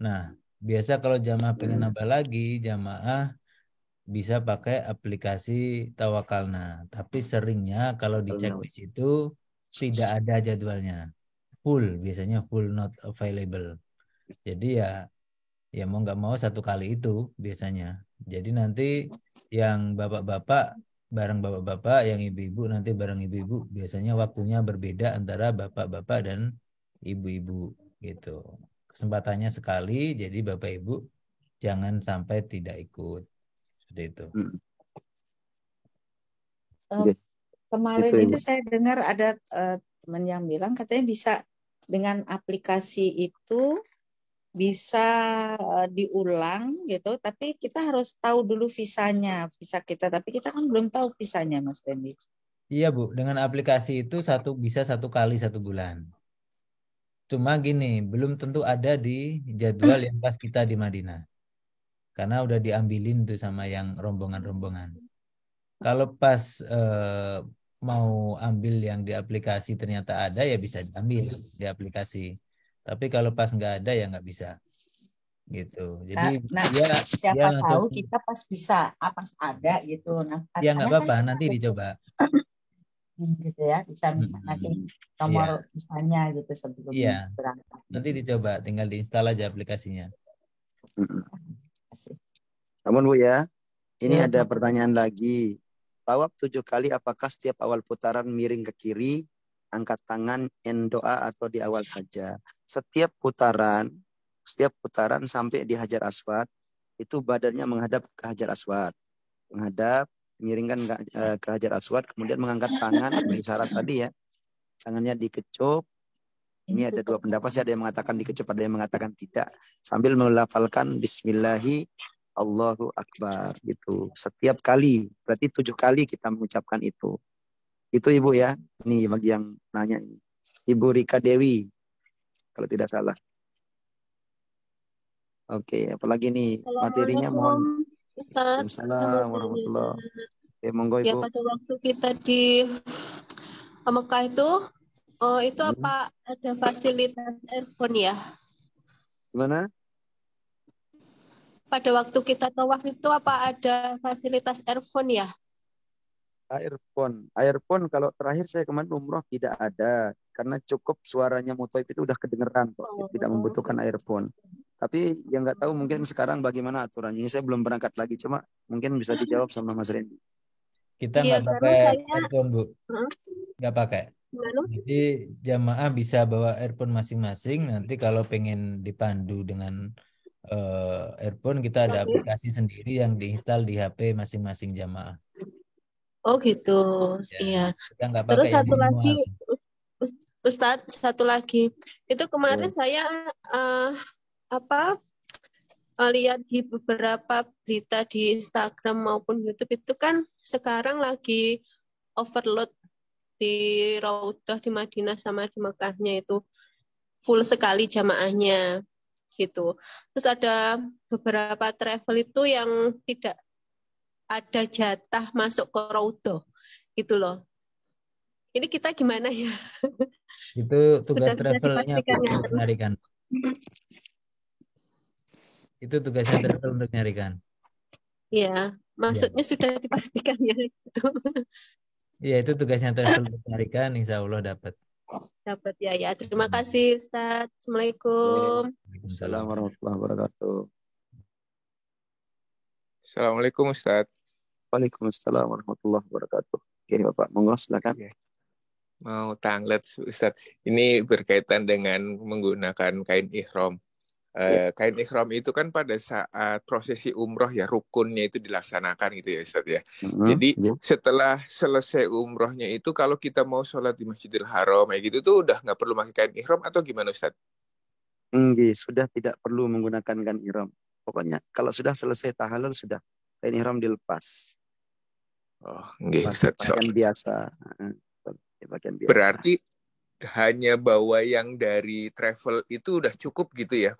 S8: Nah, biasa kalau jamaah pengen nambah lagi, jamaah bisa pakai aplikasi Tawakalna. Tapi seringnya kalau dicek di situ tidak ada jadwalnya. Biasanya full not available. Jadi ya mau nggak mau 1 kali itu biasanya. Jadi nanti yang bapak-bapak bareng bapak-bapak, yang ibu-ibu nanti bareng ibu-ibu. Biasanya waktunya berbeda antara bapak-bapak dan ibu-ibu gitu. Kesempatannya sekali, jadi bapak ibu jangan sampai tidak ikut. Seperti itu.
S7: Kemarin itu saya dengar ada teman yang bilang katanya bisa dengan aplikasi itu bisa diulang gitu, tapi kita harus tahu dulu visanya, visa kita, tapi kita kan belum tahu visanya Mas Dendi.
S8: Iya Bu, dengan aplikasi itu bisa 1 kali 1 bulan. Cuma gini, belum tentu ada di jadwal yang pas kita di Madinah. Karena udah diambilin tuh sama yang rombongan-rombongan. Kalau pas mau ambil yang di aplikasi ternyata ada, ya bisa diambil di aplikasi. Tapi kalau pas nggak ada ya nggak bisa. Gitu. Jadi
S7: siapa tahu kita pas bisa, pas ada gitu. Nah,
S8: ya nggak apa-apa, nanti dicoba.
S7: Gitu ya, bisa nanti nomor visanya gitu sebelum berangkat.
S8: Nanti dicoba, tinggal diinstal aja aplikasinya.
S1: Namun Bu ya, ini ada pertanyaan lagi. Tawaf 7 kali, apakah setiap awal putaran miring ke kiri, angkat tangan, doa atau di awal saja? Setiap putaran sampai di Hajar Aswad, itu badannya menghadap ke Hajar Aswad. Menghadap, miringkan ke Hajar Aswad, kemudian mengangkat tangan, isyarat tadi ya. Tangannya dikecup. Ini ada 2 pendapat, ada yang mengatakan dikecup, ada yang mengatakan tidak. Sambil melafalkan Bismillahi Allahu Akbar gitu. Setiap kali, berarti 7 kali kita mengucapkan itu. Itu Ibu ya. Ini bagi yang nanya ini. Ibu Rika Dewi, kalau tidak salah. Oke, apalagi nih materinya mohon. Waalaikumsalam warahmatullahi wabarakatuh. Monggo Ibu.
S9: Ya, pada waktu kita di Mekah itu apa ada fasilitas earphone ya?
S1: Gimana?
S9: Pada waktu kita tawaf itu apa ada fasilitas earphone ya?
S1: Earphone kalau terakhir saya kemarin umroh tidak ada, karena cukup suaranya Mutoib itu udah kedengeran kok, tidak membutuhkan earphone. Tapi yang nggak tahu mungkin sekarang bagaimana aturannya. Ini saya belum berangkat lagi, cuma mungkin bisa dijawab sama Mas Rendi.
S8: Kita nggak pakai earphone Bu, nggak pakai. Jadi jamaah bisa bawa earphone masing-masing. Nanti kalau pengen dipandu dengan earphone, kita ada aplikasi sendiri yang diinstal di HP masing-masing jamaah.
S9: Oh gitu, iya. Terus satu lagi, Ustadz, satu lagi. Itu kemarin saya lihat di beberapa berita di Instagram maupun YouTube itu kan sekarang lagi overload di Raudah di Madinah sama di Mekahnya itu full sekali jamaahnya gitu. Terus ada beberapa travel itu yang tidak ada jatah masuk ke Raudah gitu loh. Ini kita gimana ya?
S8: Itu tugas
S9: Sudah
S8: travelnya
S9: dipastikan ya?
S8: untuk nyarikan. Itu tugasnya travel untuk nyarikan.
S9: Iya, maksudnya sudah dipastikan ya itu.
S8: Iya, itu tugasnya travel untuk nyarikan, insya Allah dapat.
S9: Dapat ya. Terima kasih Ustadz. Assalamualaikum.
S1: Assalamualaikum warahmatullahi wabarakatuh.
S4: Assalamualaikum Ustaz.
S1: Waalaikumsalam warahmatullahi wabarakatuh. Oke Bapak, monggo silakan.
S4: Mau tanglet Ustaz. Ini berkaitan dengan menggunakan kain ihram. Kain ihram itu kan pada saat prosesi umroh ya, rukunnya itu dilaksanakan gitu ya Ustaz ya. Jadi setelah selesai umrohnya itu kalau kita mau sholat di Masjidil Haram kayak gitu tuh udah nggak perlu pakai kain ihram atau gimana Ustaz?
S1: Sudah tidak perlu menggunakan kain ihram. Pokoknya kalau sudah selesai tahallul sudah kain ihram dilepas.
S4: Oh, Ustaz.
S1: Pakaian biasa. Pakaian biasa.
S4: Berarti hanya bawa yang dari travel itu udah cukup gitu ya?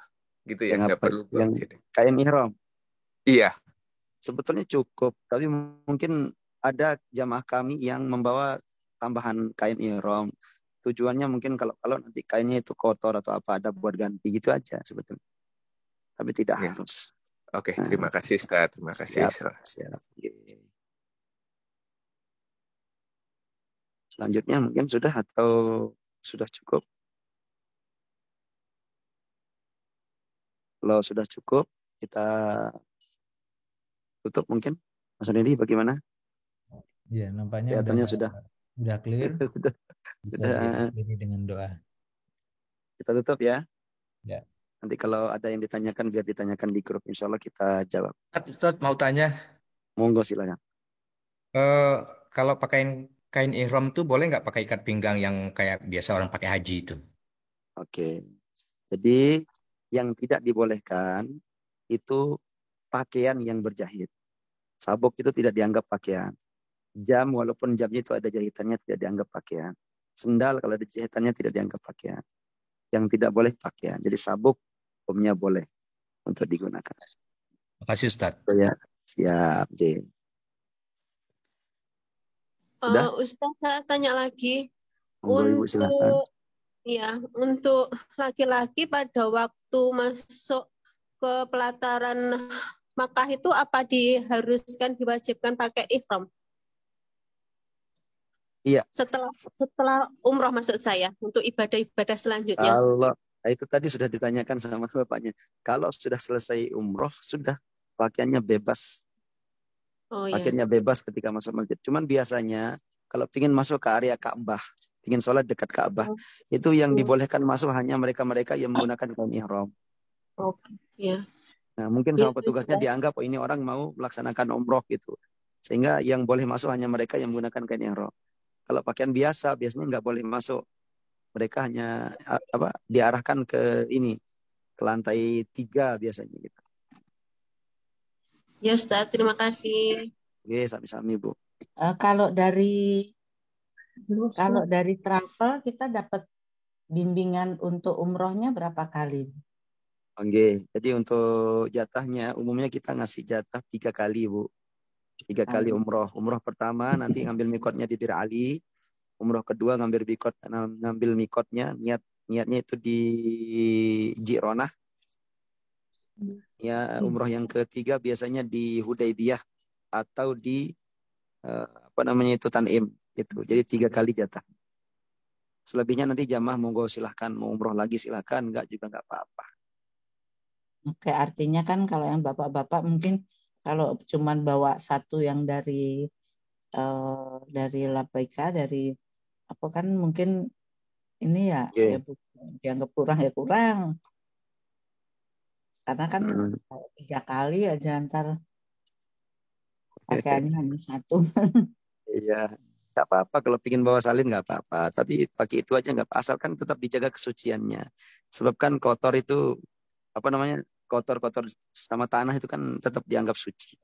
S4: Gitu ya, nggak perlu
S1: yang kain ihram.
S4: Iya.
S1: Sebetulnya cukup, tapi mungkin ada jamaah kami yang membawa tambahan kain ihram. Tujuannya mungkin kalau nanti kainnya itu kotor atau apa, ada buat ganti gitu aja sebetulnya. Tapi tidak harus.
S4: Oke, terima kasih Ustaz. Terima kasih.
S1: Siap. Selanjutnya mungkin sudah atau sudah cukup? Kalau sudah cukup, kita tutup mungkin. Mas Nedi bagaimana?
S8: Iya, nampaknya udah clear.
S1: sudah.
S8: Ini dengan doa.
S1: Kita tutup ya.
S8: Ya.
S1: Nanti kalau ada yang ditanyakan biar ditanyakan di grup, insya Allah kita jawab.
S6: Ustaz mau tanya.
S1: Monggo silakan.
S6: Kalau pakai kain ihram tuh boleh nggak pakai ikat pinggang yang kayak biasa orang pakai haji itu?
S1: Oke. Jadi yang tidak dibolehkan itu pakaian yang berjahit. Sabuk itu tidak dianggap pakaian. Jam walaupun jamnya itu ada jahitannya tidak dianggap pakaian. Sendal kalau ada jahitannya tidak dianggap pakaian. Yang tidak boleh pakaian. Jadi sabuk hukumnya boleh untuk digunakan.
S6: Terima kasih Ustaz.
S1: Ya, siap, J.
S9: Ustaz, saya tanya lagi.
S1: Ibu, silakan.
S9: Ya, untuk laki-laki pada waktu masuk ke pelataran Makkah itu apa diharuskan, diwajibkan pakai ihram?
S1: Iya.
S9: Setelah umroh maksud saya, untuk ibadah-ibadah selanjutnya.
S1: Kalau itu tadi sudah ditanyakan sama bapaknya. Kalau sudah selesai umroh, sudah pakaiannya bebas. Pakaiannya bebas ketika masuk masjid. Cuman biasanya kalau ingin masuk ke area Ka'bah, ingin sholat dekat Ka'bah, itu yang dibolehkan masuk hanya mereka-mereka yang menggunakan kain ihram. Nah, mungkin sama petugasnya dianggap ini orang mau melaksanakan umroh gitu. Sehingga yang boleh masuk hanya mereka yang menggunakan kain ihram. Kalau pakaian biasa biasanya nggak boleh masuk. Mereka hanya diarahkan ke lantai 3 biasanya gitu.
S9: Ya Ustaz, terima kasih.
S1: Oke, sami-sami Bu.
S7: Kalau dari travel kita dapat bimbingan untuk umrohnya berapa kali?
S1: Oke, jadi untuk jatahnya umumnya kita ngasih jatah 3 kali Bu. 3 kali umroh. Umroh pertama nanti ngambil mikotnya di Bir Ali. Umroh kedua ngambil mikotnya, niatnya itu di Jironah. Ya, umroh yang ketiga biasanya di Hudaybiyah atau di Tanim itu. Jadi 3 kali jatah. Selebihnya nanti jamaah monggo silahkan, mau umroh lagi silahkan, enggak juga enggak apa-apa.
S7: Oke, artinya kan kalau yang bapak-bapak mungkin kalau cuman bawa satu yang dari Labaika, dari apa kan mungkin ini ya, ya dianggap kurang ya kurang. Karena kan 3 kali aja antar pakaiannya hanya satu.
S1: Iya, nggak apa-apa kalau pingin bawa salin nggak apa-apa. Tapi pakai itu aja nggak apa-apa. Asalkan tetap dijaga kesuciannya. Sebab kan kotor itu kotor-kotor sama tanah itu kan tetap dianggap suci.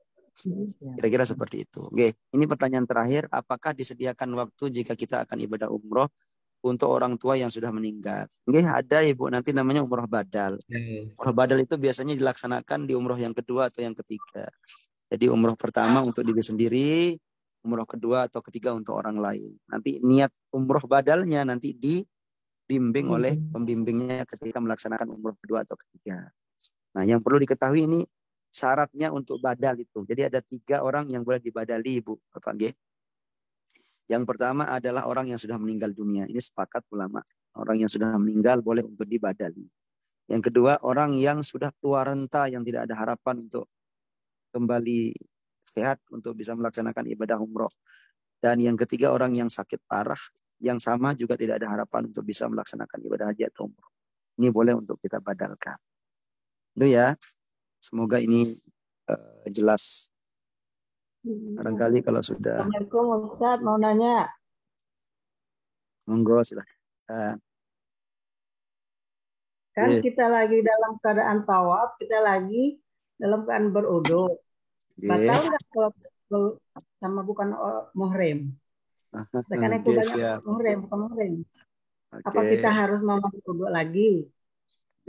S1: Kira-kira seperti itu. Oke, ini pertanyaan terakhir. Apakah disediakan waktu jika kita akan ibadah umroh untuk orang tua yang sudah meninggal? Oke, ada Ibu, nanti namanya umroh badal. Umroh badal itu biasanya dilaksanakan di umroh yang kedua atau yang ketiga. Jadi umroh pertama untuk diri sendiri, umroh kedua atau ketiga untuk orang lain. Nanti niat umroh badalnya nanti dibimbing oleh pembimbingnya ketika melaksanakan umroh kedua atau ketiga. Nah, yang perlu diketahui ini syaratnya untuk badal itu. Jadi ada 3 orang yang boleh dibadali, Ibu. Bapak nggih. Yang pertama adalah orang yang sudah meninggal dunia. Ini sepakat ulama. Orang yang sudah meninggal boleh untuk dibadali. Yang kedua, orang yang sudah tua renta yang tidak ada harapan untuk kembali sehat untuk bisa melaksanakan ibadah umroh. Dan yang ketiga, orang yang sakit parah yang sama juga tidak ada harapan untuk bisa melaksanakan ibadah haji atau umroh. Ini boleh untuk kita badalkan. Itu ya. Semoga ini jelas. Barangkali kalau sudah.
S10: Assalamualaikum Ustaz, mau nanya.
S1: Monggo silakan.
S10: Kan kita lagi dalam keadaan tawaf, kita lagi dalam keadaan beruduk. Batal nggak kalau sama bukan muhrim? Karena itu muhrim, bukan muhrim. Apa kita harus mau uduk lagi?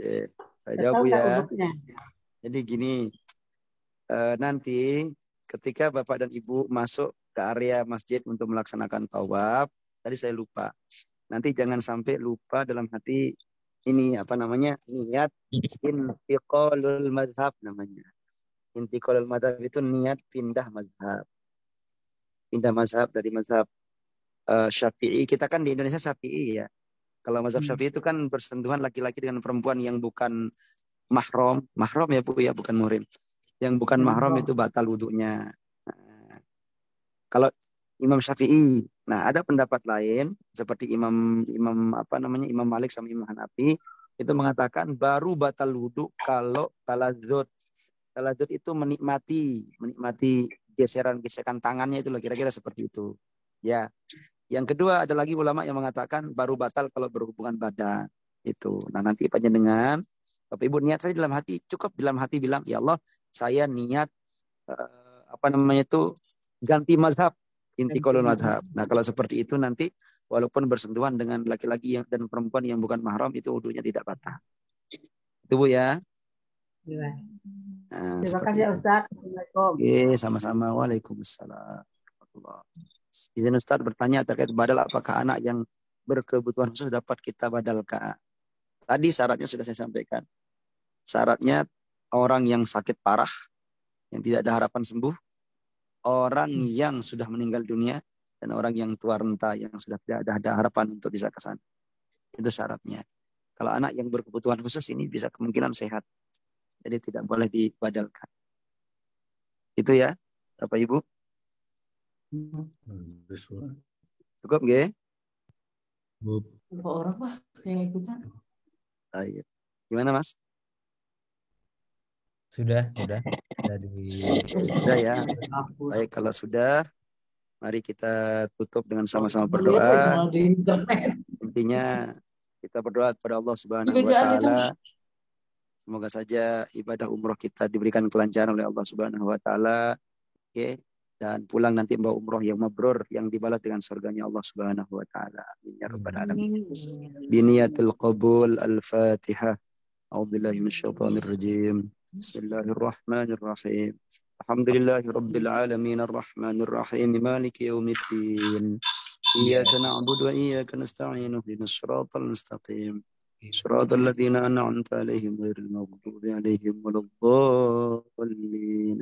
S1: Saya jawab ya. Jadi gini, nanti ketika Bapak dan Ibu masuk ke area masjid untuk melaksanakan tawaf, tadi saya lupa. Nanti jangan sampai lupa dalam hati ini niat intiqalul mazhab namanya. Intiqalul mazhab itu niat pindah mazhab. Pindah mazhab dari mazhab Syafi'i. Kita kan di Indonesia Syafi'i ya. Kalau mazhab Syafi'i itu kan bersentuhan laki-laki dengan perempuan yang bukan mahram ya Bu ya, bukan muhrim. Yang bukan mahram itu batal wudunya. Nah, kalau Imam Syafi'i, nah ada pendapat lain seperti Imam Malik sama Imam Hanafi itu mengatakan baru batal wudu kalau taladzut. Taladzut itu menikmati geseran-geseran tangannya itu loh, kira-kira seperti itu. Ya. Yang kedua ada lagi ulama yang mengatakan baru batal kalau berhubungan badan itu. Nah, nanti panjenengan Bapak Ibu niat saya dalam hati, cukup dalam hati bilang, ya Allah, saya niat ganti mazhab, intiqalul mazhab. Nah, kalau seperti itu nanti walaupun bersentuhan dengan laki-laki dan perempuan yang bukan mahram itu wudunya tidak batal. Itu Bu ya. Nah,
S10: terima kasih Ustaz. Assalamualaikum.
S1: Oke, sama-sama. Waalaikumsalam. Izin Ustaz bertanya terkait badal, apakah anak yang berkebutuhan khusus dapat kita badalkan? Tadi syaratnya sudah saya sampaikan. Syaratnya orang yang sakit parah, yang tidak ada harapan sembuh, orang yang sudah meninggal dunia, dan orang yang tua renta yang sudah tidak ada harapan untuk bisa ke sana. Itu syaratnya. Kalau anak yang berkebutuhan khusus ini bisa kemungkinan sehat. Jadi tidak boleh dibadalkan. Itu ya, Bapak Ibu. Cukup nggih?
S3: Berapa orang Pak yang ikutan?
S1: Ayo. Gimana Mas?
S8: Sudah
S1: ya. Baik, kalau sudah, mari kita tutup dengan sama-sama berdoa. Intinya kita berdoa kepada Allah Subhanahu wa taala. Semoga saja ibadah umroh kita diberikan kelancaran oleh Allah Subhanahu wa taala. Oke. Dan pulang nanti membawa umroh yang mabrur, yang dibalas dengan surganya Allah Subhanahu wa taala. Amin ya rabbal alamin. Biniyatul qabul al-Fatihah. A'udzubillahi minasyaitonir rajim. Bismillahirrahmanirrahim. Alhamdulillahi rabbil alamin arrahmanir rahim maliki yaumiddin. Iyyaka na'budu wa iyyaka nasta'in ihdinas siratal mustaqim. Siratal ladzina an'amta 'alaihim ghairil maghdubi 'alaihim waladdallin.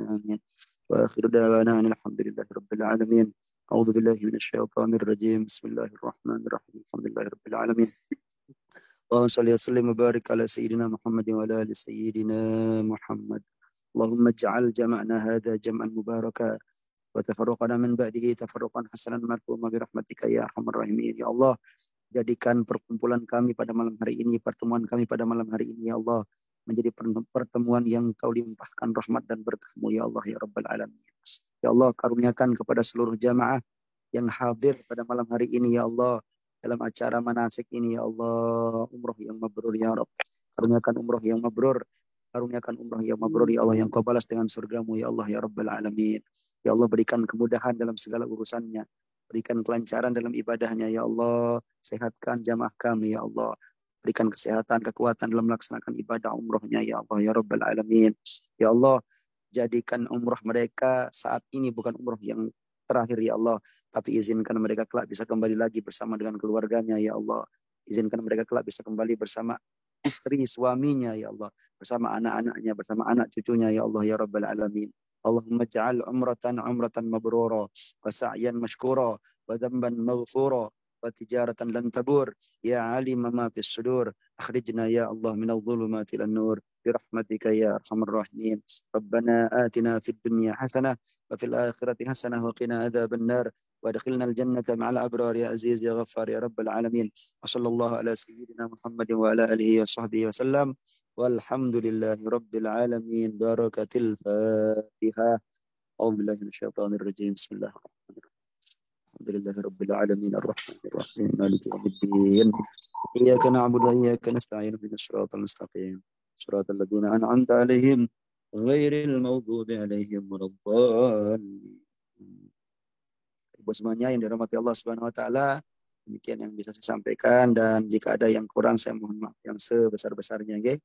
S1: Amin. Wa akhiru da'wana alhamdulillahi rabbil alamin. A'udzu billahi minasyaitonir rajim. Bismillahirrahmanirrahim. Alhamdulillahi rabbil alamin. اللهم صل وسلم وبارك على سيدنا محمد وعلى ال سيدنا محمد. اللهم اجعل جمعنا هذا جمعا مباركا وتفرقنا من بعده تفرقا حسنا مرحوما برحمتك يا ارحم الراحمين. Ya Allah, jadikan perkumpulan kami pada malam hari ini, pertemuan kami pada malam hari ini ya Allah, menjadi pertemuan yang Kau limpahkan rahmat dan berkah-Mu ya Allah ya Rabbal alamin. Ya Allah, karuniakan kepada seluruh jamaah yang hadir pada malam hari ini ya Allah, dalam acara manasik ini ya Allah, umroh yang mabrur ya Rabb. Karuniakan umroh yang mabrur Karuniakan umrah yang mabrur ya Allah, yang kau balas dengan surgamu ya Allah ya Rabbal Alamin. Ya Allah, berikan kemudahan dalam segala urusannya. Berikan kelancaran dalam ibadahnya ya Allah. Sehatkan jamaah kami ya Allah. Berikan kesehatan, kekuatan dalam melaksanakan ibadah umrohnya ya Allah ya Rabbal Alamin. Ya Allah, jadikan umroh mereka saat ini bukan umroh yang terakhir ya Allah, tapi izinkan mereka kelak bisa kembali lagi bersama dengan keluarganya ya Allah. Izinkan mereka kelak bisa kembali bersama istri suaminya ya Allah, bersama anak-anaknya, bersama anak cucunya ya Allah ya Rabbal Alamin. Allahumma ja'al umratan mabrura wa sa'yan mashkura wa dhanban maghfura wa tijaratan lan tabur ya alim ma fis sudur akhrijna ya Allah minadh dhulumati ilan nur birahmatika ya arhamar rahimin. Rabbana atina fid dunya hasanah wa fil akhirati hasanah wa qina adzaban nar وادخلنا الجنة مع الأبرار يا عزيز يا غفار يا رب العالمين. وصلى الله على سيدنا محمد وعلى آله وصحبه وسلم والحمد لله رب العالمين. بركة الفاتحة. أعوذ بالله من الشيطان الرجيم. بسم الله الرحمن الرحيم. الحمد لله رب العالمين الرحمن الرحيم مالك يوم الدين. إياك نعبد وإياك نستعين اهدنا الصراط المستقيم صراط الذين أنعمت عليهم غير المغضوب عليهم ولا الضالين. Ibu semuanya yang dirahmati Allah Subhanahu wa taala, demikian yang bisa saya sampaikan, dan jika ada yang kurang saya mohon maaf yang sebesar-besarnya, nggih.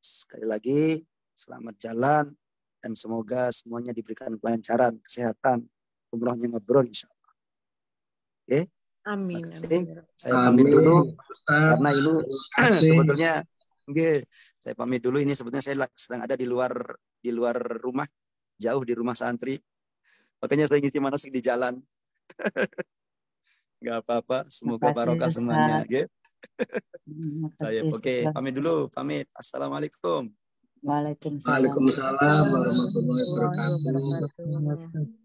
S1: Sekali lagi selamat jalan dan semoga semuanya diberikan kelancaran, kesehatan, umrohnya mabrur insyaallah. Oke?
S2: Amin.
S1: Saya pamit dulu karena ini sebetulnya nggih, saya pamit dulu, ini sebetulnya saya sedang ada di luar rumah, jauh di rumah santri. Makanya saya ngisi manasik di jalan. Nggak apa-apa, semoga barokah semuanya. Okay? Saya oke, pamit dulu, pamit. Assalamualaikum.
S7: Waalaikumsalam.
S3: Waalaikumsalam warahmatullahi wabarakatuh.